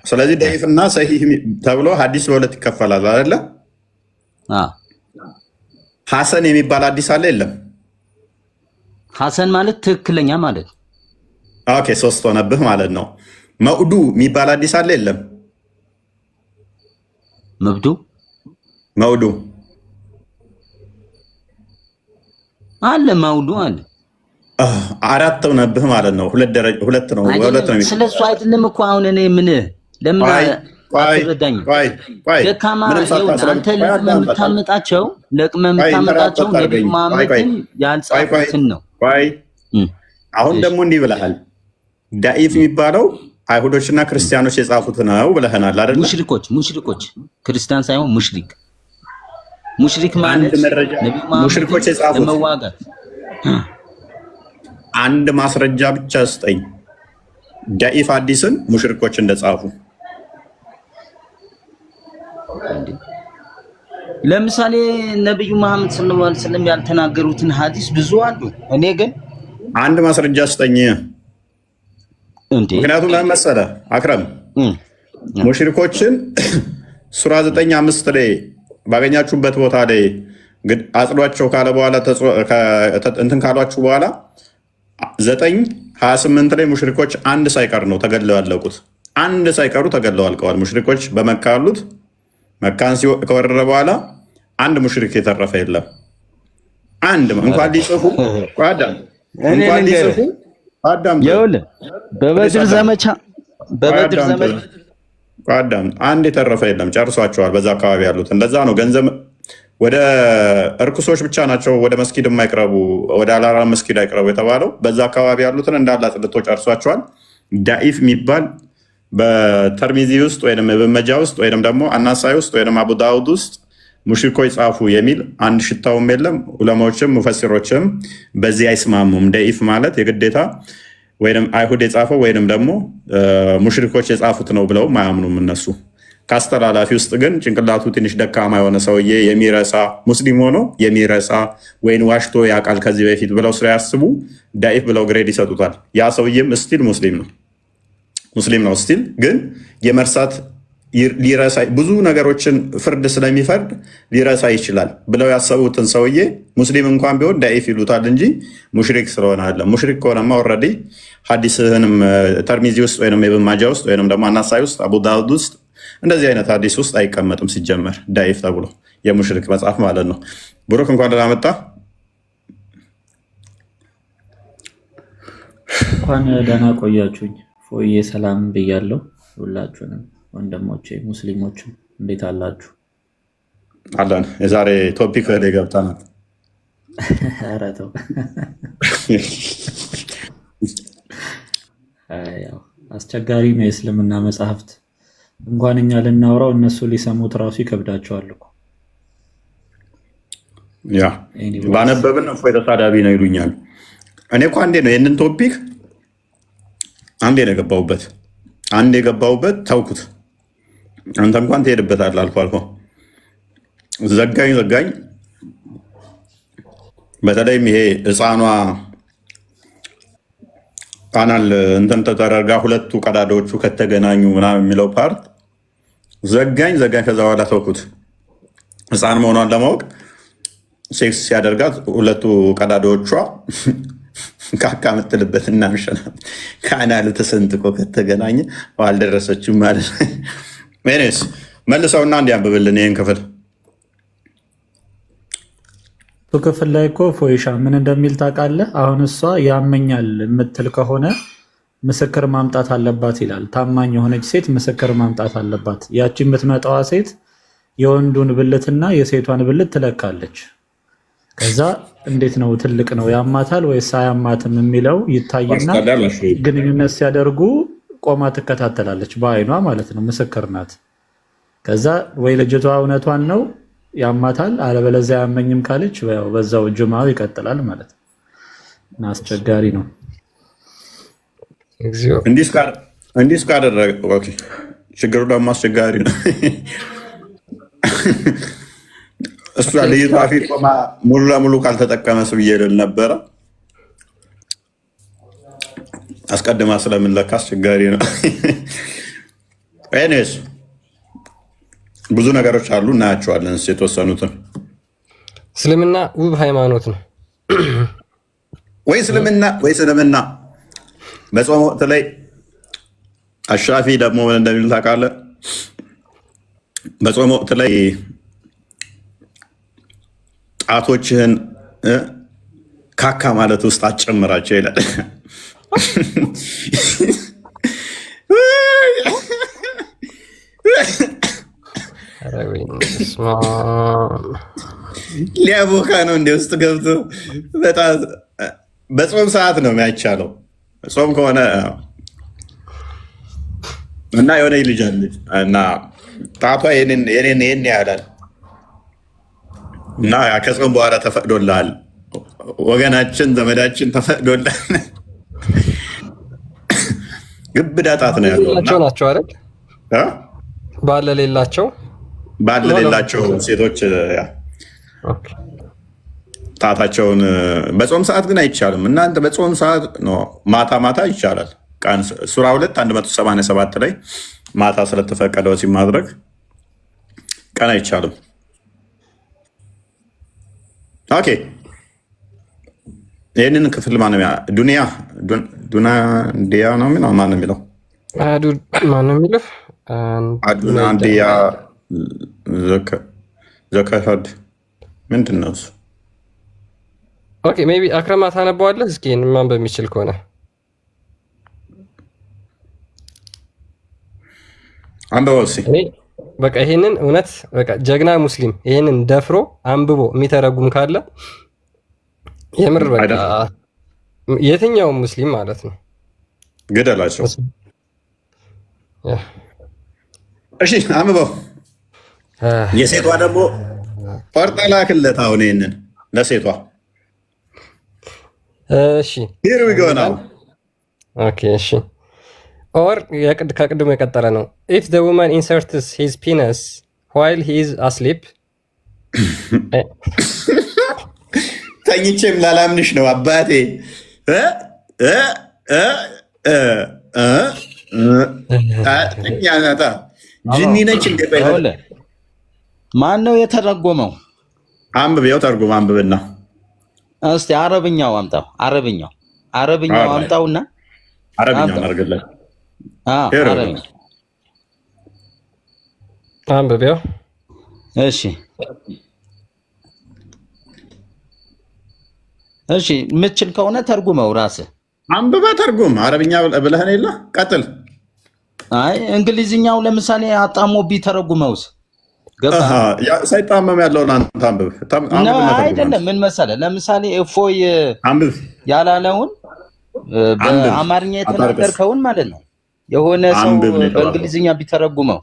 ስለዚህ ደኢፍና ሰሂህ ተብሎ ሐዲስ በሁለት ይከፈላል አይደለ? ሐሰን የሚባል ሐዲስ አለ የለም? ሐሰን ማለት ትክክለኛ ማለት። ኦኬ ሶስት ሆነብህ ማለት ነው። መውዱ የሚባል ሐዲስ አለ የለም? መውዱ አለ። መውዱ አለ። አራት ሆነብህ ማለት ነው። ሁለት ነው። ስለሱ አይደለም እኮ አሁን እኔ ምን ለምን አትረዳኝ? ደካማ አንተ ለቅመህ የምታመጣቸው ነብዩ መሐመድን ያልጻፉትን ነው። አሁን ደግሞ እንዲህ ብለሃል። ዳኢፍ የሚባለው አይሁዶችና ክርስቲያኖች የጻፉት ነው ብለህናል አይደል? ሙሽሪኮች ክርስቲያን ሳይሆን ሙሽሪክ ማለት ሙሽሪኮች የጻፉት ለመዋጋት አንድ ማስረጃ ብቻ ስጠኝ። ዳኢፍ ሐዲስን ሙሽሪኮች እንደጻፉ ለምሳሌ ነብዩ መሐመድ ሰለላሁ ዐለይሂ ወሰለም ያልተናገሩትን ሐዲስ ብዙ አሉ። እኔ ግን አንድ ማስረጃ ስጠኝ እንዴ። ምክንያቱም ለምን መሰለህ አክረም ሙሽሪኮችን ሱራ 9:5 ላይ ባገኛችሁበት ቦታ ላይ አጽዷቸው ካለ በኋላ እንትን ካሏችሁ በኋላ 9:28 ላይ ሙሽሪኮች አንድ ሳይቀር ነው ተገድለው ያለቁት። አንድ ሳይቀሩ ተገድለው አልቀዋል። ሙሽሪኮች በመካ ያሉት መካን ከወረረ በኋላ አንድ ሙሽሪክ የተረፈ የለም። አንድ እንኳን ሊጽፉ እንኳን ሊጽፉ በበድር ዘመቻ አንድ የተረፈ የለም። ጨርሷቸዋል። በዛ አካባቢ ያሉት እንደዛ ነው። ገንዘብ ወደ እርኩሶች ብቻ ናቸው ወደ መስጊድ የማይቅረቡ ወደ አላራ መስጊድ አይቅረቡ የተባለው በዛ አካባቢ ያሉትን እንዳለ አጽድቶ ጨርሷቸዋል። ዳኢፍ የሚባል በተርሚዚ ውስጥ ወይም በመጃ ውስጥ ወይም ደግሞ አናሳይ ውስጥ ወይም አቡ ዳውድ ውስጥ ሙሽሪኮች ጻፉ የሚል አንድ ሽታውም የለም። ዑለማዎችም ሙፈሲሮችም በዚህ አይስማሙም። ዳኢፍ ማለት የግዴታ ወይም አይሁድ የጻፈው ወይም ደግሞ ሙሽሪኮች የጻፉት ነው ብለው ማያምኑም እነሱ። ከአስተላላፊ ውስጥ ግን ጭንቅላቱ ትንሽ ደካማ የሆነ ሰውዬ የሚረሳ ሙስሊም ሆኖ የሚረሳ ወይም ዋሽቶ ያውቃል ከዚህ በፊት ብለው ስለያስቡ ዳኢፍ ብለው ግሬድ ይሰጡታል። ያ ሰውዬም ስቲል ሙስሊም ነው ስቲል ግን የመርሳት ሊረሳ ብዙ ነገሮችን ፍርድ ስለሚፈርድ ሊረሳ ይችላል ብለው ያሰቡትን ሰውዬ ሙስሊም እንኳን ቢሆን ዳኢፍ ይሉታል እንጂ ሙሽሪክ ስለሆነ አለ። ሙሽሪክ ከሆነማ ኦልሬዲ ሐዲስህንም ተርሚዚ ውስጥ ወይም ኢብን ማጃ ውስጥ ወይም ደግሞ አናሳይ ውስጥ አቡ ዳውድ ውስጥ እንደዚህ አይነት ሐዲስ ውስጥ አይቀመጥም ሲጀመር ዳኢፍ ተብሎ የሙሽሪክ መጽሐፍ ማለት ነው። ብሩክ እንኳን ደህና መጣ። እንኳን ደህና ቆያችሁኝ። ፎዬ ሰላም ብያለሁ ሁላችሁንም ወንድሞቼ ሙስሊሞችም እንዴት አላችሁ? አለን። የዛሬ ቶፒክ ላይ ገብተናል። ኧረ ተው አስቸጋሪ ነው የእስልምና መጽሐፍት። እንኳን እኛ ልናወራው እነሱ ሊሰሙት ራሱ ይከብዳቸዋል እኮ። ያ ባነበብን እፎይ ተሳዳቢ ነው ይሉኛል። እኔ እኮ አንዴ ነው ይህንን ቶፒክ አንዴ ነው የገባሁበት ተውኩት። አንተ እንኳን ትሄድበታለህ አልፎ አልፎ። ዘጋኝ በተለይም ይሄ ህፃኗ ቃናል እንትን ተደረጋ ሁለቱ ቀዳዳዎቹ ከተገናኙ ምናምን የሚለው ፓርት ዘጋኝ። ከዛ በኋላ ተውኩት። ህፃን መሆኗን ለማወቅ ሴክስ ሲያደርጋት ሁለቱ ቀዳዳዎቿ ካካ ምትልበት እና ምሸናት ካናል ተሰንጥቆ ከተገናኘ አልደረሰችም ማለት ነው። ሜኔስ መልሰውና እንዲያንብብልን ይህን ክፍል ክፍል ላይ እኮ ፎይሻ ምን እንደሚል ታውቃለህ? አሁን እሷ ያመኛል የምትል ከሆነ ምስክር ማምጣት አለባት ይላል። ታማኝ የሆነች ሴት ምስክር ማምጣት አለባት። ያቺ የምትመጣዋ ሴት የወንዱን ብልትና የሴቷን ብልት ትለካለች። ከዛ እንዴት ነው ትልቅ ነው ያማታል ወይስ አያማትም የሚለው ይታይና ግንኙነት ሲያደርጉ ቆማ ትከታተላለች፣ በአይኗ ማለት ነው። ምስክር ናት። ከዛ ወይ ልጅቷ እውነቷን ነው ያማታል፣ አለበለዚያ ያመኝም ካለች በዛው ጁማው ይቀጥላል ማለት ነው። እና አስቸጋሪ ነው። እንዲህ እስካደረገ ችግሩ ደግሞ አስቸጋሪ ነው። እሷ ልጅቷ ፊት ቆማ ሙሉ ለሙሉ ካልተጠቀመ ብዬ ልል ነበረ። አስቀድማ ስለምንለካ አስቸጋሪ ነው። ኤኒዌይስ ብዙ ነገሮች አሉ እናያቸዋለን። የተወሰኑትን እስልምና ውብ ሃይማኖት ነው ወይ እስልምና በጾም ወቅት ላይ አሻፊ ደግሞ ምን እንደሚል ታውቃለህ? በጾም ወቅት ላይ ጣቶችህን ካካ ማለት ውስጥ አትጨምራቸው ይላል። ሊያቦካ ነው እንደ ውስጥ ገብቶ በጣም በጾም ሰዓት ነው የሚያቻለው። ጾም ከሆነ እና የሆነ ልጅ አለች እና ጣቷ ይሄን ያህላል እና ከጾም በኋላ ተፈቅዶልሃል ወገናችን ዘመዳችን ተፈቅዶልሃል። ግብዳ ጣት ነው ያለው ናቸው አይደል? ባለ ሌላቸው ባል ለሌላቸው ሴቶች ጣታቸውን በጾም ሰዓት ግን አይቻልም። እናንተ በጾም ሰዓት ነው፣ ማታ ማታ ይቻላል። ቀን ሱራ 2 187 ላይ ማታ ስለተፈቀደ ወሲብ ማድረግ ቀን አይቻልም። ኦኬ ይህንን ክፍል ማነው ዱናንዲያ ነው የሚለው? ማነው የሚለው? ማነው የሚለው? ዱናንዲያ ዘከፈድ ምንድን ነው እሱ? ኦኬ ሜይ ቢ አክረማ ታነበዋለህ? እስኪ ማን በሚችል ከሆነ አንበበው እስኪ። በቃ ይሄንን እውነት በቃ ጀግና ሙስሊም ይሄንን ደፍሮ አንብቦ የሚተረጉም ካለ የምር በቃ የትኛውም ሙስሊም ማለት ነው ግደላቸው። እሺ አንብበው። የሴቷ ደግሞ ቆርጠ ላክለት። አሁን ይሄንን ለሴቷ እሺ ሂር ዊ ጎ ናው። ኦኬ እሺ ኦር ከቅድሙ የቀጠለ ነው። ኢፍ ዘ ውመን ኢንሰርትስ ሂዝ ፒነስ ዋይል ሂ ኢዝ አስሊፕ። ተኝቼም ላላምንሽ ነው አባቴ። ጅኒ ነች እንደ ማን ነው የተረጎመው? አንብቤው ተርጉም አንብብና እስቲ አረብኛው አምጣው። አረብኛው አምጣውና አረብኛውን አድርግለት። አረብኛ አንብቤው። እሺ የምትችል ከሆነ ተርጉመው ራስህ አንብባ ተርጉም። አረብኛ ብለህን የለ ቀጥል። አይ እንግሊዝኛው ለምሳሌ አጣሞ ቢተረጉመውስ ገባ? ሳይጣመም ያለውን አንተ አንብብ። አይደለም ምን መሰለህ፣ ለምሳሌ እፎይ አንብብ ያላለውን በአማርኛ የተናገርከውን ማለት ነው የሆነ ሰው በእንግሊዝኛ ቢተረጉመው።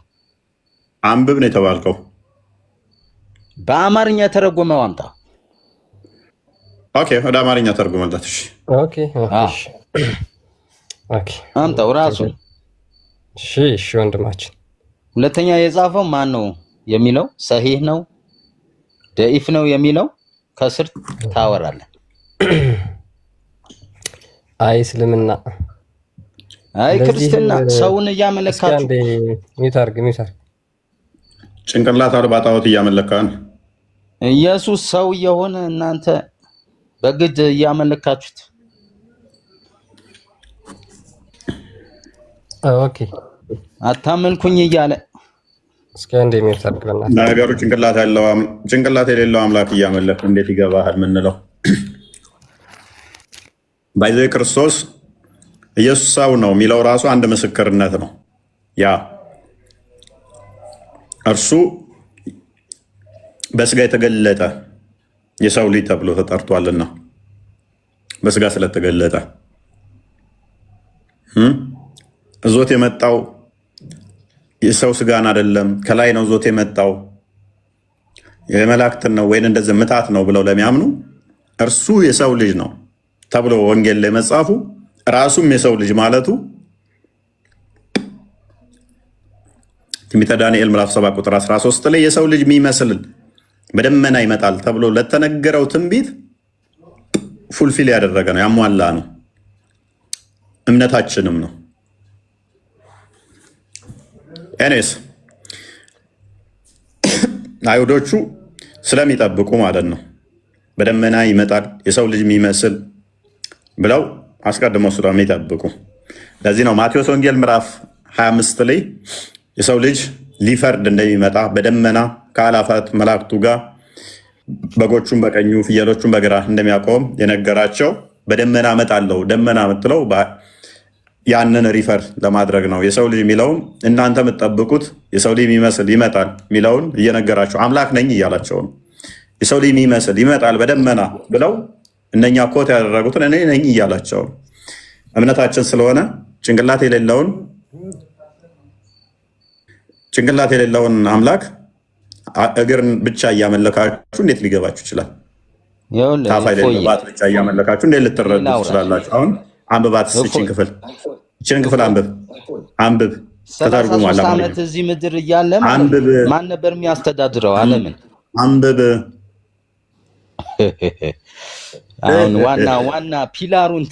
አንብብ ነው የተባልከው። በአማርኛ የተረጎመው አምጣ። ኦኬ ወደ አማርኛ ተርጉመለት። እሺ ኦኬ አምጣው ራሱ። እሺ ወንድማችን። ሁለተኛ የጻፈው ማን ነው የሚለው ሰሂህ ነው ደኢፍ ነው የሚለው ከስር ታወራለህ። አይ እስልምና አይ ክርስትና ሰውን እያመለካችሁ ሚታርግ ጭንቅላት አልባ ጣዖት እያመለካን ኢየሱስ ሰው የሆነ እናንተ በግድ እያመለካችሁት። ኦኬ አታመልኩኝ እያለ እስኪ አንዴ ሚታርግ ለና ነገሩ ጭንቅላት የሌለው አምላክ እያመለክ እንዴት ይገባሃል? ምንለው ባይዘ ክርስቶስ ኢየሱስ ሰው ነው የሚለው ራሱ አንድ ምስክርነት ነው። ያ እርሱ በስጋ የተገለጠ የሰው ልጅ ተብሎ ተጠርቷልና በስጋ ስለተገለጠ ዞት የመጣው የሰው ስጋን አይደለም፣ ከላይ ነው ዞት የመጣው የመላእክትን ነው ወይን እንደዚህ ምታት ነው ብለው ለሚያምኑ እርሱ የሰው ልጅ ነው ተብሎ ወንጌል ላይ መጻፉ ራሱም የሰው ልጅ ማለቱ ትንቢተ ዳንኤል ምዕራፍ 7 ቁጥር 13 ላይ የሰው ልጅ የሚመስል በደመና ይመጣል ተብሎ ለተነገረው ትንቢት ፉልፊል ያደረገ ነው፣ ያሟላ ነው። እምነታችንም ነው። ኤኔስ አይሁዶቹ ስለሚጠብቁ ማለት ነው በደመና ይመጣል የሰው ልጅ የሚመስል ብለው አስቀድመው ስለሚጠብቁ፣ ለዚህ ነው ማቴዎስ ወንጌል ምዕራፍ 25 ላይ የሰው ልጅ ሊፈርድ እንደሚመጣ በደመና ከአላፋት መላእክቱ ጋር በጎቹን በቀኙ ፍየሎቹን በግራ እንደሚያቆም የነገራቸው በደመና እመጣለሁ። ደመና የምትለው ያንን ሪፈር ለማድረግ ነው። የሰው ልጅ የሚለውን እናንተ የምትጠብቁት የሰው ልጅ የሚመስል ይመጣል የሚለውን እየነገራቸው አምላክ ነኝ እያላቸው ነው። የሰው ልጅ የሚመስል ይመጣል በደመና ብለው እነኛ ኮት ያደረጉትን እኔ ነኝ እያላቸው ነው። እምነታችን ስለሆነ ጭንቅላት የሌለውን አምላክ እግርን ብቻ እያመለካችሁ እንዴት ሊገባችሁ ይችላል? ታፋ የሌለባት ብቻ እያመለካችሁ እንዴት ልትረዱ ትችላላችሁ? አሁን አንብባት። ይችን ክፍል አንብብ። ተተርጉሟል። 33 ዓመት እዚህ ምድር እያለ ማን ነበር የሚያስተዳድረው ዓለምን? አንብብ። አሁን ዋና ፒላሩን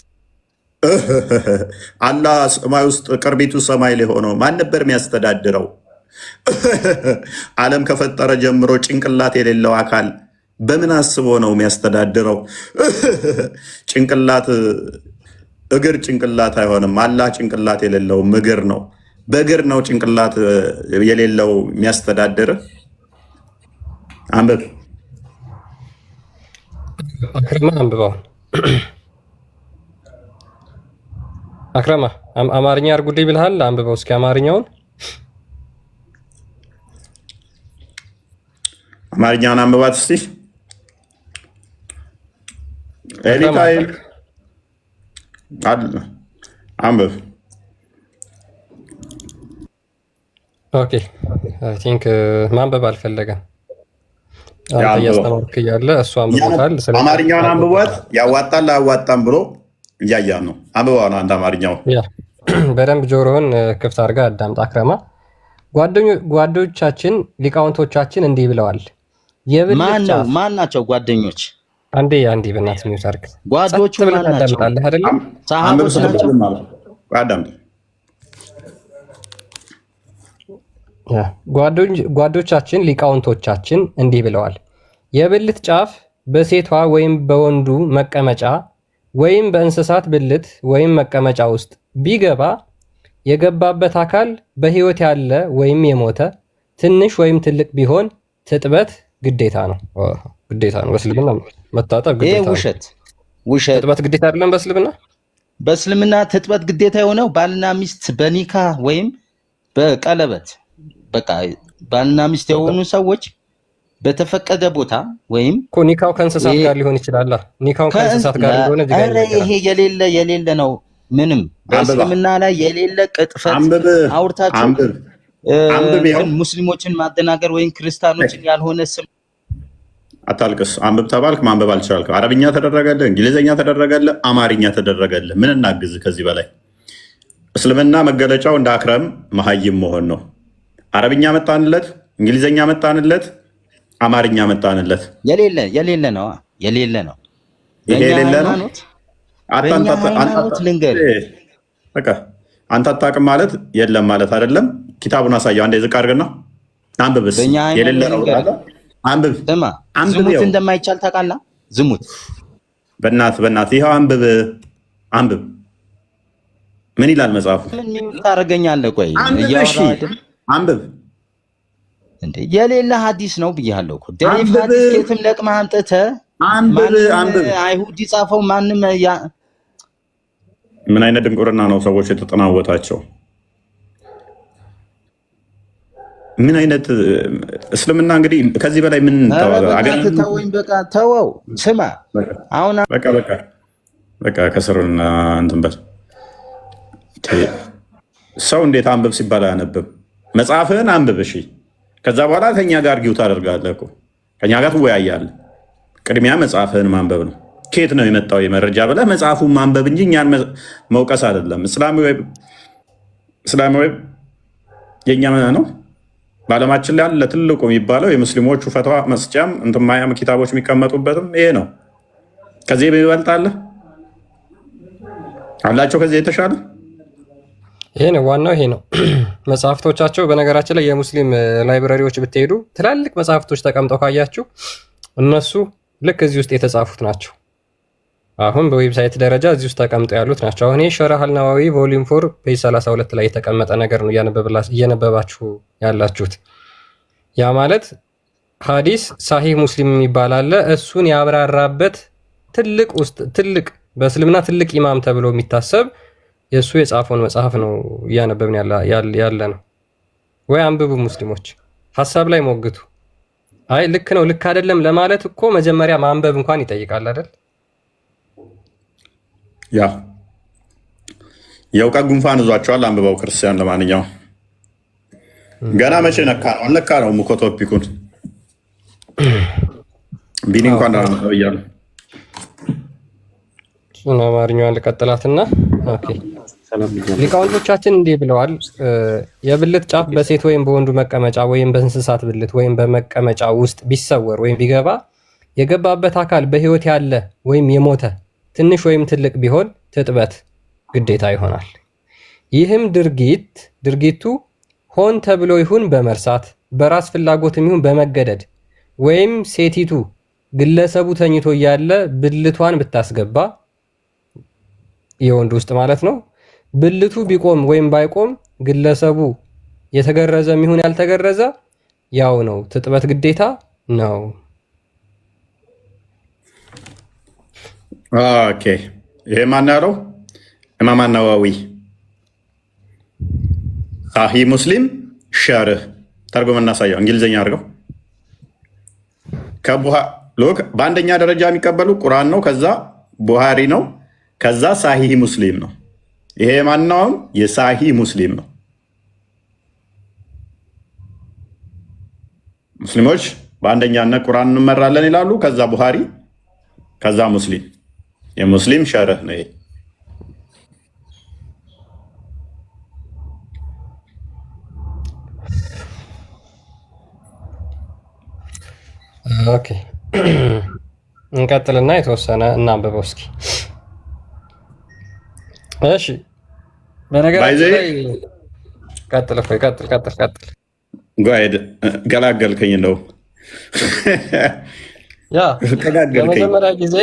አላህ ሰማይ ውስጥ ቅርቢቱ ሰማይ ላይ ሆኖ ማን ነበር የሚያስተዳድረው? ዓለም ከፈጠረ ጀምሮ ጭንቅላት የሌለው አካል በምን አስቦ ነው የሚያስተዳድረው? ጭንቅላት እግር ጭንቅላት አይሆንም። አላህ ጭንቅላት የሌለው እግር ነው። በእግር ነው ጭንቅላት የሌለው የሚያስተዳድር። አንብብ። አክረማ አንብበው። አክረማ አማርኛ አርጉልኝ ብለሃል። አንብበው እስኪ አማርኛውን። አማርኛውን አንብባት እስቲ ኤሊካይል አንብብ። ኦኬ አይ ቲንክ ማንበብ አልፈለገም። አንተ እያስተማርክ እያለ እሱ አንብቦታል። አማርኛውን አንብቧት። ያዋጣል አያዋጣም ብሎ እያያን ነው። አንብቧ ነው አንተ አማርኛው። ያ በደንብ ጆሮህን ክፍት አድርጋ አዳምጥ አክረማ። ጓደኞቻችን ሊቃውንቶቻችን እንዲህ ብለዋል። ማን ናቸው ጓደኞች? አንዴ በእናትህ ሚውት አድርግ። ጓዶቹ ማን ናቸው? ታዳምጣለህ አይደለም? ሰሃቦች ናቸው። አዳምጥ። ጓዶቻችን ሊቃውንቶቻችን እንዲህ ብለዋል። የብልት ጫፍ በሴቷ ወይም በወንዱ መቀመጫ ወይም በእንስሳት ብልት ወይም መቀመጫ ውስጥ ቢገባ የገባበት አካል በሕይወት ያለ ወይም የሞተ ትንሽ ወይም ትልቅ ቢሆን ትጥበት ግዴታ ነው። ግዴታ ነው። በእስልምና መታጠብ ግዴታ ነው። ውሸት። ትጥበት ግዴታ አይደለም በእስልምና። በእስልምና ትጥበት ግዴታ የሆነው ባልና ሚስት በኒካ ወይም በቀለበት በቃ ባልና ሚስት የሆኑ ሰዎች በተፈቀደ ቦታ ወይም ኒካው ከእንስሳት ጋር ሊሆን ይችላል። ኒካው ከእንስሳት ጋር እንደሆነ ይሄ የሌለ ነው። ምንም በእስልምና ላይ የሌለ ቅጥፈት አውርታችሁ ሙስሊሞችን ማደናገር ወይም ክርስቲያኖችን ያልሆነ ስም አታልቅስ። አንብብ ተባልክ፣ ማንበብ አልቻልክ። አረብኛ ተደረገልህ፣ እንግሊዝኛ ተደረገልህ፣ አማርኛ ተደረገልህ። ምን እናግዝ ከዚህ በላይ? እስልምና መገለጫው እንደ አክረም መሀይም መሆን ነው። አረብኛ መጣንለት፣ እንግሊዝኛ መጣንለት፣ አማርኛ መጣንለት። የሌለ ነው። ይሄ የሌለ ነው። አንተ አታውቅም ማለት የለም ማለት አይደለም። ኪታቡን አሳየው አንዴ፣ ዝቅ አድርግና አንብብስ። የሌለ ነው አንብብ። ዝሙት እንደማይቻል ታውቃለህ? ዝሙት በእናት ይኸው አንብብ። ምን ይላል መጽሐፉ? ምን ታደርገኛለህ? ቆይ አንብብ። እንዴ የሌለ ሐዲስ ነው ብያለሁ እኮ። ደሪፍ ሐዲስ ከየትም ለቅመህ አምጥተህ አንብብ። አይሁድ ይጻፈው ማንም ምን አይነት ድንቁርና ነው ሰዎች የተጠናወታቸው? ምን አይነት እስልምና እንግዲህ ከዚህ በላይ ምን ተወው። ስማ አሁን በቃ ከስሩና እንትን በል። ሰው እንዴት አንብብ ሲባል አያነብም? መጽሐፍህን አንብብ እሺ። ከዛ በኋላ ከኛ ጋር ጊው ታደርጋለህ እኮ ከኛ ጋር ትወያያለህ። ቅድሚያ መጽሐፍህን ማንበብ ነው። ከየት ነው የመጣው የመረጃ ብለህ መጽሐፉን ማንበብ እንጂ እኛን መውቀስ አይደለም። እስላሚ ዌብ የእኛ ነው። በዓለማችን ላይ ያለ ትልቁ የሚባለው የሙስሊሞቹ ፈትዋ መስጫም እንትማያም ኪታቦች የሚቀመጡበትም ይሄ ነው። ከዚህ የሚበልጣለ አላቸው? ከዚህ የተሻለ ይሄ ነው። ዋናው ይሄ ነው። መጽሐፍቶቻቸው በነገራችን ላይ የሙስሊም ላይብራሪዎች ብትሄዱ ትላልቅ መጽሐፍቶች ተቀምጠው ካያችሁ እነሱ ልክ እዚህ ውስጥ የተጻፉት ናቸው። አሁን በዌብሳይት ደረጃ እዚህ ውስጥ ተቀምጠው ያሉት ናቸው። አሁን ይሄ ሸረህ አልነዋዊ ቮሊዩም 4 ፔጅ 32 ላይ የተቀመጠ ነገር ነው እየነበባችሁ ያላችሁት። ያ ማለት ሐዲስ ሳሂህ ሙስሊም የሚባል አለ። እሱን ያብራራበት ትልቅ በእስልምና ትልቅ ኢማም ተብሎ የሚታሰብ የእሱ የጻፈውን መጽሐፍ ነው እያነበብን ያለ ነው። ወይ አንብቡ ሙስሊሞች፣ ሀሳብ ላይ ሞግቱ። አይ ልክ ነው ልክ አይደለም ለማለት እኮ መጀመሪያ ማንበብ እንኳን ይጠይቃል አይደል? ያ የእውቀት ጉንፋን ይዟቸዋል። አንብበው ክርስቲያን። ለማንኛውም ገና መቼ ነካ ነው አልነካ ነው እኮ ቶፒኩን ቢኒ እንኳን እያሉ አማርኛዋን ልቀጥላትና ኦኬ ሊቃውንቶቻችን እንዲህ ብለዋል። የብልት ጫፍ በሴት ወይም በወንዱ መቀመጫ ወይም በእንስሳት ብልት ወይም በመቀመጫ ውስጥ ቢሰወር ወይም ቢገባ የገባበት አካል በሕይወት ያለ ወይም የሞተ ትንሽ ወይም ትልቅ ቢሆን ትጥበት ግዴታ ይሆናል። ይህም ድርጊቱ ሆን ተብሎ ይሁን በመርሳት በራስ ፍላጎትም ይሁን በመገደድ ወይም ሴቲቱ ግለሰቡ ተኝቶ እያለ ብልቷን ብታስገባ የወንድ ውስጥ ማለት ነው። ብልቱ ቢቆም ወይም ባይቆም ግለሰቡ የተገረዘም ይሁን ያልተገረዘ ያው ነው፣ ትጥበት ግዴታ ነው። ኦኬ ይሄ ማን ያለው? ኢማም ነዋዊ ሳሂህ ሙስሊም ሸርህ ተርጉም እናሳየው። እንግሊዝኛ አድርገው። በአንደኛ ደረጃ የሚቀበሉ ቁርአን ነው፣ ከዛ ቡሃሪ ነው፣ ከዛ ሳሂህ ሙስሊም ነው። ይሄ ማናውም የሳሂህ ሙስሊም ነው። ሙስሊሞች በአንደኛነት ቁርአን እንመራለን ይላሉ፣ ከዛ ቡሃሪ፣ ከዛ ሙስሊም። የሙስሊም ሸርህ ነው ይሄ። ኦኬ እንቀጥልና የተወሰነ እናንብበው እስኪ። እሺ በነገራችን ላይ ቀጥል እኮ ቀጥል። ጓይድ ገላገልከኝ ነው። ያ ለመጀመሪያ ጊዜ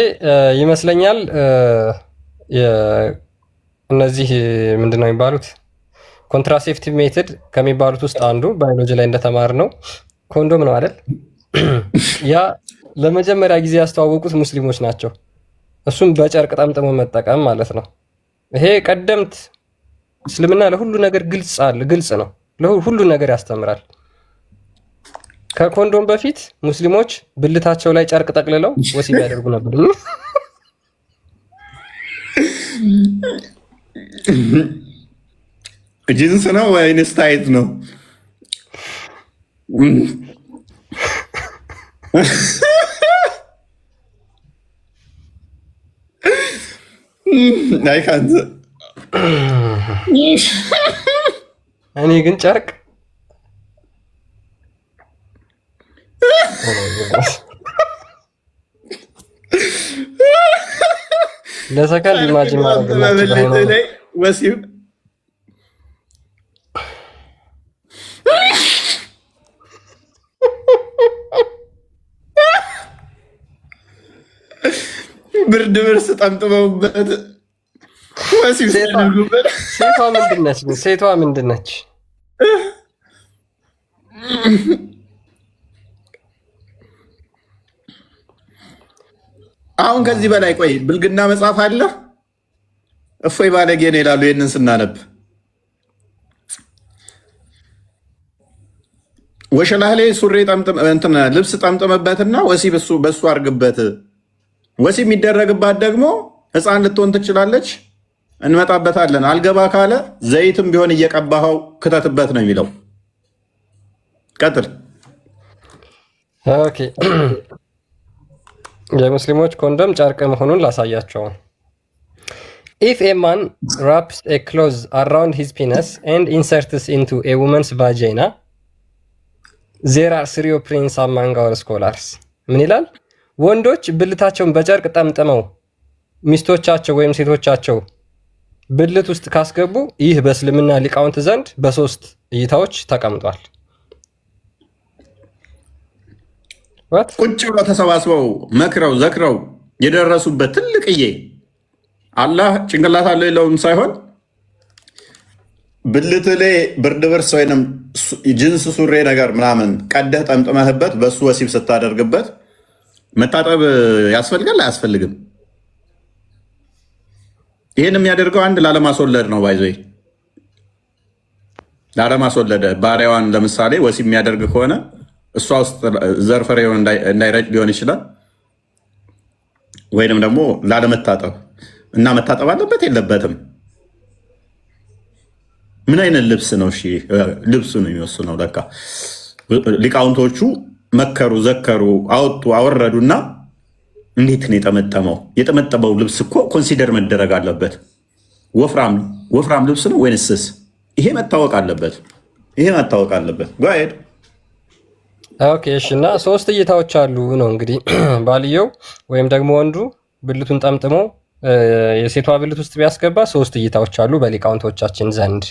ይመስለኛል እነዚህ ምንድነው የሚባሉት ኮንትራሴፕቲቭ ሜትድ ከሚባሉት ውስጥ አንዱ ባዮሎጂ ላይ እንደተማር ነው ኮንዶም ነው አይደል? ያ ለመጀመሪያ ጊዜ ያስተዋወቁት ሙስሊሞች ናቸው። እሱም በጨርቅ ጠምጥሞ መጠቀም ማለት ነው። ይሄ ቀደምት እስልምና ለሁሉ ነገር ግልጽ ነው። ለሁሉ ነገር ያስተምራል። ከኮንዶም በፊት ሙስሊሞች ብልታቸው ላይ ጨርቅ ጠቅልለው ወሲብ ያደርጉ ነበር። ጂንስ ነው ወይንስ ታይት ነው? እኔ ግን ጨርቅ ለሰከንድ ኢማጂን ማድረግ ወሲብ ብርድ ብርስ ጠምጥመውበት ወሲብ ሲያደርጉበት ሴቷ ምንድን ነች? አሁን ከዚህ በላይ ቆይ ብልግና መጽሐፍ አለ? እፎይ ባለጌ ነው ይላሉ። ይህንን ስናነብ ወሸላህ ላይ ሱሪ ልብስ ጠምጥምበትና ወሲብ በሱ አርግበት። ወሲብ የሚደረግባት ደግሞ ሕፃን ልትሆን ትችላለች። እንመጣበታለን። አልገባ ካለ ዘይትም ቢሆን እየቀባኸው ክተትበት ነው የሚለው። ቀጥል። ኦኬ የሙስሊሞች ኮንዶም ጨርቅ መሆኑን ላሳያቸው። If a man wraps a cloth around his penis and inserts into a woman's vagina, there are three opinions among our scholars. ምን ይላል? ወንዶች ብልታቸውን በጨርቅ ጠምጥመው ሚስቶቻቸው ወይም ሴቶቻቸው ብልት ውስጥ ካስገቡ ይህ በእስልምና ሊቃውንት ዘንድ በሶስት እይታዎች ተቀምጧል። ቁጭ ብለው ተሰባስበው መክረው ዘክረው የደረሱበት ትልቅዬ አላህ ጭንቅላት አለው የለውም ሳይሆን ብልት ላይ ብርድ ብርስ ወይም ጅንስ ሱሪ ነገር ምናምን ቀደህ ጠምጥመህበት በሱ ወሲብ ስታደርግበት መታጠብ ያስፈልጋል አያስፈልግም? ይህን የሚያደርገው አንድ ላለማስወለድ ነው። ባይዞ ላለማስወለድ ባሪያዋን ለምሳሌ ወሲብ የሚያደርግ ከሆነ እሷ ውስጥ ዘር ፍሬውን እንዳይረጭ ሊሆን ይችላል። ወይንም ደግሞ ላለመታጠብ እና መታጠብ አለበት የለበትም? ምን አይነት ልብስ ነው? እሺ ልብሱ ነው የሚወስነው። ለካ ሊቃውንቶቹ መከሩ፣ ዘከሩ፣ አወጡ፣ አወረዱና እንዴት ነው የጠመጠመው? የጠመጠመው ልብስ እኮ ኮንሲደር መደረግ አለበት። ወፍራም ልብስ ነው ወይንስ ስስ? ይሄ መታወቅ አለበት። ጓሄድ ኦኬ እሺ። እና 3 እይታዎች አሉ ነው እንግዲህ ባልየው ወይም ደግሞ ወንዱ ብልቱን ጠምጥሞ የሴቷ ብልት ውስጥ ቢያስገባ 3 እይታዎች አሉ በሊቃውንቶቻችን ዘንድ።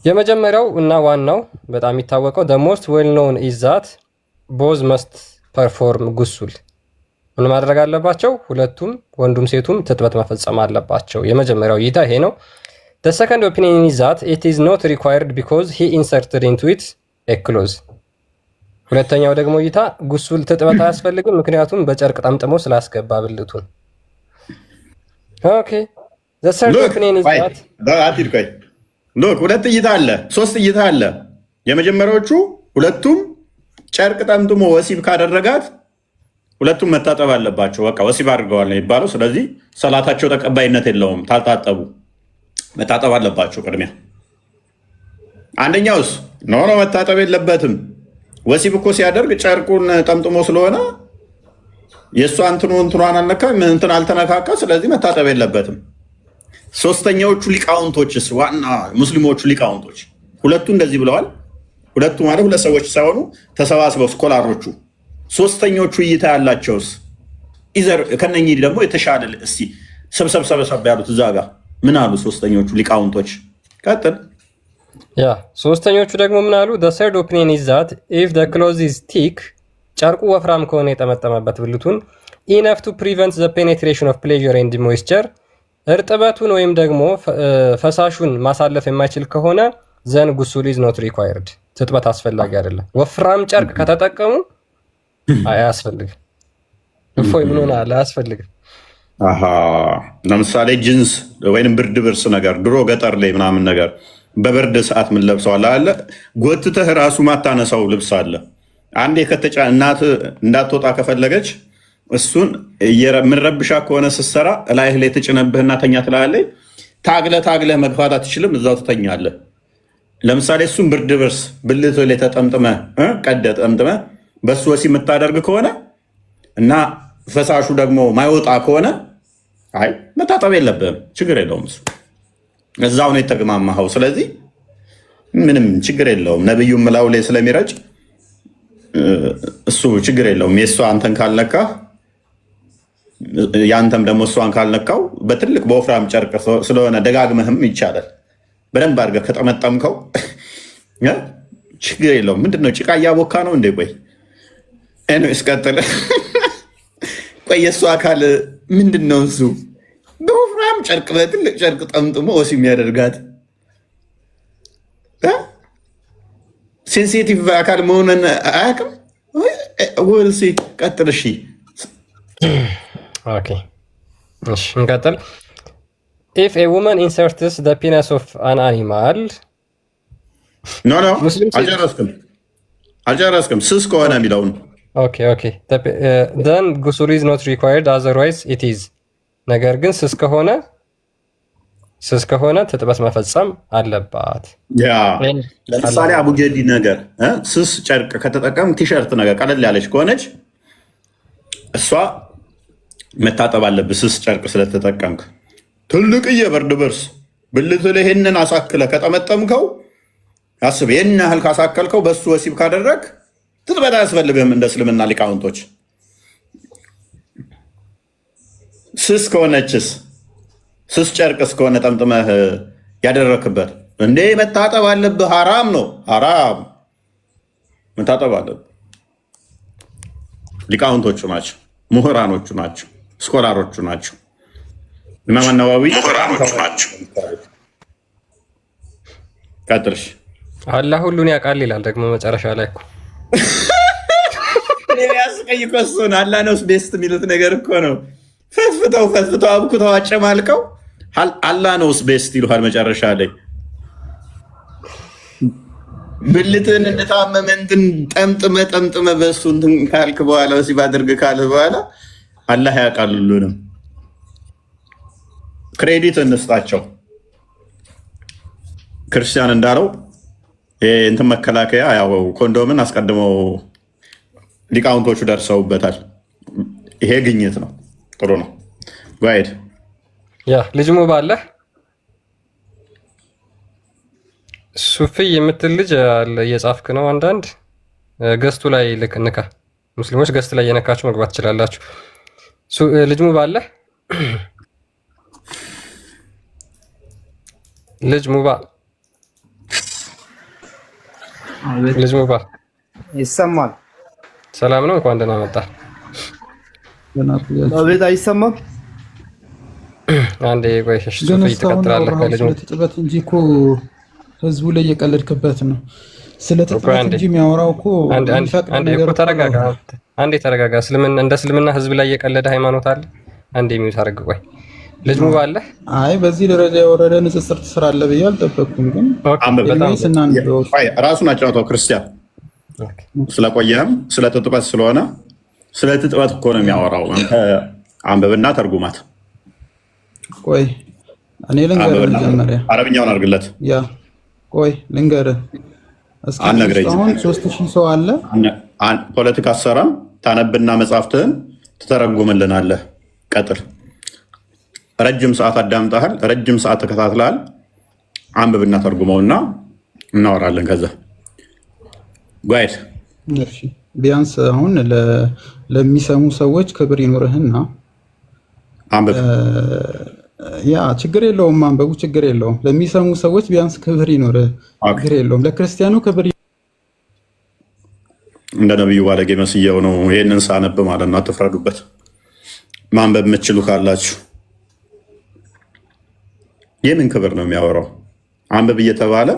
የመጀመሪያው እና ዋናው በጣም የሚታወቀው the most well known is that both must perform ጉሱል። ምን ማድረግ አለባቸው? ሁለቱም ወንዱም ሴቱም ትጥበት መፈጸም አለባቸው። የመጀመሪያው እይታ ይሄ ነው። the second opinion is that it is not required because he inserted into it a clause። ሁለተኛው ደግሞ እይታ ጉሱል ትጥበት አያስፈልግም ምክንያቱም በጨርቅ ጠምጥሞ ስላስገባ ብልቱን። ኦኬ the third opinion is that ሁለት እይታ አለ፣ 3 እይታ አለ። የመጀመሪያዎቹ ሁለቱም ጨርቅ ጠምጥሞ ወሲብ ካደረጋት ሁለቱም መታጠብ አለባቸው። በቃ ወሲብ አድርገዋል ነው የሚባለው። ስለዚህ ሰላታቸው ተቀባይነት የለውም። ታልታጠቡ መታጠብ አለባቸው ቅድሚያ። አንደኛውስ ኖ መታጠብ የለበትም። ወሲብ እኮ ሲያደርግ ጨርቁን ጠምጥሞ ስለሆነ የእሷ እንትኗን አልነካ እንትን አልተነካካ፣ ስለዚህ መታጠብ የለበትም። ሶስተኛዎቹ ሊቃውንቶችስ ዋና ሙስሊሞቹ ሊቃውንቶች ሁለቱ እንደዚህ ብለዋል። ሁለቱ ማለት 2 ሰዎች ሳይሆኑ ተሰባስበው ስኮላሮቹ። ሶስተኞቹ እይታ ያላቸውስ ኢዘር ከነኚህ ደግሞ የተሻለ እስቲ ሰብሰብ ያሉት እዛ ጋር ምን አሉ ሶስተኞቹ ሊቃውንቶች? ቀጥል። ያ ሶስተኞቹ ደግሞ ምን አሉ? the third opinion is that if the cloth is thick ጨርቁ ወፍራም ከሆነ የጠመጠመበት ብልቱን enough to prevent the penetration of pleasure and moisture እርጥበቱን ወይም ደግሞ ፈሳሹን ማሳለፍ የማይችል ከሆነ ዘን ጉሱል ኢዝ ኖት ሪኳየርድ ትጥበት አስፈላጊ አይደለም። ወፍራም ጨርቅ ከተጠቀሙ አያስፈልግም። እፎይ ምን ሆነ አለ አያስፈልግም። ለምሳሌ ጂንስ ወይንም ብርድ ብርስ ነገር ድሮ ገጠር ላይ ምናምን ነገር በብርድ ሰዓት ምን ለብሰዋል አለ ጎትተህ ራሱ ማታነሳው ልብስ አለ። አንዴ ከተጫ እናት እንዳትወጣ ከፈለገች እሱን የምንረብሻ ከሆነ ስትሰራ እላይህ ላይ ተጭነብህና ተኛ ትላለች። ታግለህ መግፋት አትችልም፣ እዛው ትተኛለህ። ለምሳሌ እሱን ብርድ ብርስ ብልት ላይ ተጠምጥመህ ጠምጥመህ በሱ ወሲብ የምታደርግ ከሆነ እና ፈሳሹ ደግሞ ማይወጣ ከሆነ አይ መታጠብ የለብህም፣ ችግር የለውም። እሱ እዛው ነው የተግማማኸው። ስለዚህ ምንም ችግር የለውም። ነብዩ ምላው ላይ ስለሚረጭ እሱ ችግር የለውም። የእሷ አንተን ካልነካ ያንተም ደግሞ እሷን ካልነካው በትልቅ በወፍራም ጨርቅ ስለሆነ ደጋግመህም ይቻላል። በደንብ አድርገህ ከጠመጠምከው ችግር የለውም። ምንድነው ጭቃ እያቦካ ነው እንዴ? ቆይ እስቀጥል። ቆይ የእሱ አካል ምንድን ነው? እሱ በወፍራም ጨርቅ በትልቅ ጨርቅ ጠምጥሞ ወሲብ የሚያደርጋት ሴንሲቲቭ አካል መሆኑን አያውቅም። ወልሲ ቀጥል። እሺ ኦኬ እሺ እንቀጥል። if a woman inserts the penis of an animal ኖ አልጨረስክም። ስስ ከሆነ የሚለውን ኦኬ then ghusl is not required otherwise it is። ነገር ግን ስስ ከሆነ ትጥበት መፈጸም አለባት። ለምሳሌ አቡጀዲ ነገር ስስ ጨርቅ ከተጠቀም ቲሸርት ነገር ቀለል ያለች ከሆነች እሷ መታጠብ አለብህ። ስስ ጨርቅ ስለተጠቀምክ ትልቅዬ ብርድ ብርስ ብልት ላይ ይህንን አሳክለ ከጠመጠምከው አስብ። ይህን ያህል ካሳከልከው በሱ ወሲብ ካደረግ ትጥበት አያስፈልግም እንደ እስልምና ሊቃውንቶች። ስስ ከሆነችስ ስስ ጨርቅ እስከሆነ ጠምጥመህ ያደረክበት እንዴ መታጠብ አለብህ። ሐራም ነው፣ ሐራም መታጠብ አለብህ። ሊቃውንቶቹ ናቸው፣ ምሁራኖቹ ናቸው፣ ስኮላሮቹ ናቸው። ኢማም ነዋዊ ምሁራኖቹ ናቸው። ቀጥልሽ። አላህ ሁሉን ያውቃል ይላል ደግሞ መጨረሻ ላይ እኮ ያስቀይ ኮሱን አላህ ነው ቤስት የሚሉት ነገር እኮ ነው። ፈትፍተው አብኩተው አጨማልቀው አላህ ነው ቤስት ይሉሃል መጨረሻ ላይ። ብልትን እንደታመመ እንትን ጠምጥመ በሱ እንትን ካልክ በኋላ ወሲብ አድርግ ካልህ በኋላ አላህ ያውቃል ሁሉንም። ክሬዲት እንስጣቸው። ክርስቲያን እንዳለው እንትን መከላከያ ያው ኮንዶምን አስቀድመው ሊቃውንቶቹ ደርሰውበታል። ይሄ ግኝት ነው። ጥሩ ነው። ጓይድ ያ ልጅ ሙባ አለ ሱፊ የምትል ልጅ አለ እየጻፍክ ነው። አንዳንድ ገስቱ ላይ ልክ ንካ። ሙስሊሞች ገስት ላይ የነካችሁ መግባት ትችላላችሁ። ልጅ ሙባ አለ። ልጅ ሙባ ልጅ ሙባ ይሰማል? ሰላም ነው። እንኳን ደህና መጣ። አቤት። አይሰማም? አንዴ ቆይ ሱፊ ትቀጥላለህ። ከልጅ ሙባ ስለተጥበት እንጂ እኮ ህዝቡ ላይ እየቀለድክበት ነው። ስለተጥበት እንጂ የሚያወራው እኮ ተረጋጋ። አንዴ ተረጋጋ። እንደ እስልምና ህዝብ ላይ እየቀለደ ሃይማኖት አለ? አንዴ የሚሉት አረግ። ቆይ ልጅ ሙባ አለ? አይ በዚህ ደረጃ የወረደ ንጽጽር ትስራለህ ብዬ አልጠበቅኩም። ግን ራሱን አጫውተው ክርስቲያን ስለቆየህም ስለተጥበት ስለሆነ ስለተጥበት እኮ ነው የሚያወራው። አንብብና ተርጉማት። ቆይ እኔ ልንገርህ መጀመሪያ አረብኛውን አድርግለት። ያ ቆይ ልንገርህ እስኪ አሁን 3000 ሰው አለ። ፖለቲካ አሰራም ታነብና መጽሐፍትህን ትተረጉምልናለህ። ቀጥል። ረጅም ሰዓት አዳምጠሃል፣ ረጅም ሰዓት ተከታትለሃል። አንብብና ተርጉመውና እናወራለን። ከዛ ጓይድ ቢያንስ አሁን ለሚሰሙ ሰዎች ክብር ይኖርህና አንብብ። ያ ችግር የለውም ማንበቡ ችግር የለውም። ለሚሰሙ ሰዎች ቢያንስ ክብር ይኖርህ፣ ችግር የለውም። ለክርስቲያኑ ክብር እንደ ነብዩ ባለጌ መስየው ነው ይሄንን ሳነብ ማለት ነው። አትፍረዱበት። ማንበብ የምትችሉ ካላችሁ የምን ክብር ነው የሚያወራው? አንብብ እየተባለ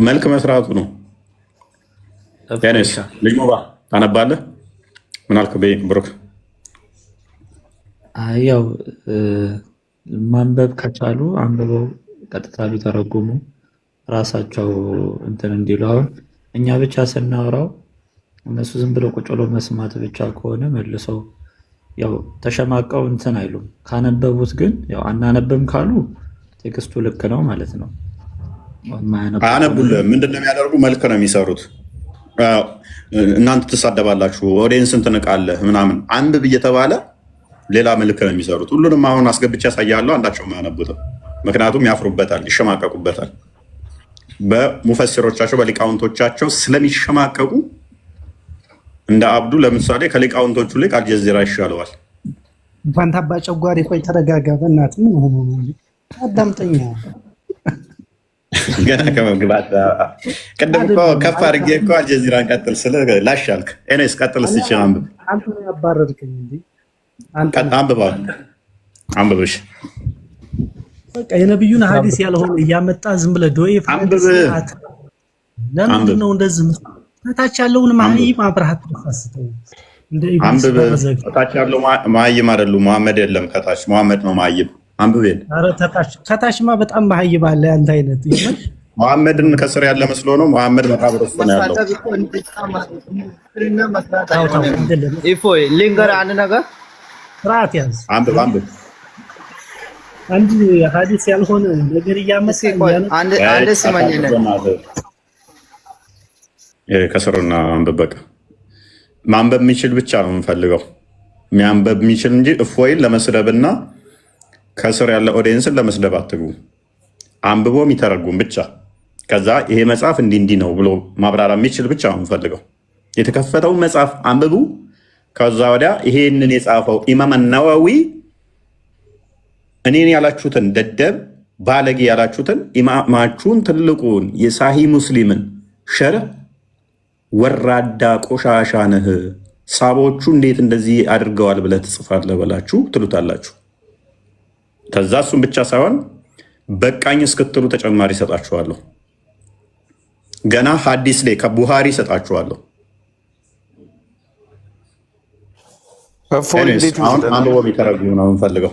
መልክ መስራቱ ነው። ልጅ ሙባ ታነባለህ? ምን አልክ ብሩክ? ያው ማንበብ ከቻሉ አንብበው ቀጥታ ቢተረጉሙ ራሳቸው እንትን እንዲሉ። አሁን እኛ ብቻ ስናወራው እነሱ ዝም ብለው ቁጭ ብሎ መስማት ብቻ ከሆነ መልሰው ያው ተሸማቀው እንትን አይሉም። ካነበቡት ግን ያው አናነብም ካሉ ቴክስቱ ልክ ነው ማለት ነው። አያነቡልህም። ምንድን ነው የሚያደርጉ? መልክ ነው የሚሰሩት። እናንተ ትሳደባላችሁ፣ ኦዲየንስን ትንቃለህ ምናምን። አንብብ እየተባለ ሌላ መልክ ነው የሚሰሩት። ሁሉንም አሁን አስገብቼ ያሳያለሁ። አንዳቸውም አያነቡትም። ምክንያቱም ያፍሩበታል፣ ይሸማቀቁበታል። በሙፈሲሮቻቸው በሊቃውንቶቻቸው ስለሚሸማቀቁ እንደ አብዱ ለምሳሌ ከሊቃውንቶቹ ልቅ አልጀዚራ ይሻለዋል። ፋንታ ባጨጓሪ ቆይ ተረጋጋ። በእናትህ ምን ሆኖ ነው? አዳምጠኛ ገና ከመግባት ቅድም እኮ ከፍ አድርጌ እኮ አልጀዚራን ቀጥል ስለ ላሻልክ። ኤኔስ ቀጥል እስኪ አንብብ። አንተ ነው ያባረርከኝ እንዴ? አንብብሽ በቃ የነብዩን ሐዲስ ያልሆነ እያመጣ ዝም ብለህ ዶይ አንብብ። ለምንድን ነው እንደዚህ ታች ያለውን ማህይም አብረሃት ተፈስተው እንደ ኢብሊስ በዘግ ታች ያለው ማህይም አይደሉም። መሐመድ የለም ከታች መሐመድ ነው ማህይም። አንብብ። ኧረ ከታችማ በጣም ማህይም አለ። አንተ አይነት ይሄን መሐመድን ከስር ያለ መስሎ ነው። መሐመድ መቃብር ውስጥ ነው ያለው። ኢፎይ ሊንገር አንድ ነገር ስርዓት ያዝ። አንብብ። አንድ ሐዲስ ያልሆነ ነገር እያመጣ አንድ ስማኝ ነው ከስርና አንብብ። በቃ ማንበብ የሚችል ብቻ ነው የምንፈልገው። የሚያንበብ የሚችል እንጂ እፎይን ለመስደብና ከስር ያለ ኦዲየንስን ለመስደብ አትግቡ። አንብቦ የሚተረጉም ብቻ። ከዛ ይሄ መጽሐፍ እንዲህ ነው ብሎ ማብራሪያ የሚችል ብቻ ነው የምንፈልገው። የተከፈተውን መጽሐፍ አንብቡ። ከዛ ወዲያ ይሄንን የጻፈው ኢማም ነወዊ እኔን ያላችሁትን ደደብ ባለጌ ያላችሁትን ኢማማችሁን ትልቁን የሳሂ ሙስሊምን ሸርህ ወራዳ ቆሻሻ ነህ፣ ሳቦቹ እንዴት እንደዚህ አድርገዋል ብለህ ትጽፋለህ ብላችሁ ትሉታላችሁ። ከዛ እሱም ብቻ ሳይሆን በቃኝ እስክትሉ ተጨማሪ ይሰጣችኋለሁ። ገና ሐዲስ ላይ ከቡሃሪ ይሰጣችኋለሁ። አሁን አንብቦ የሚተረጉም ነው የምንፈልገው።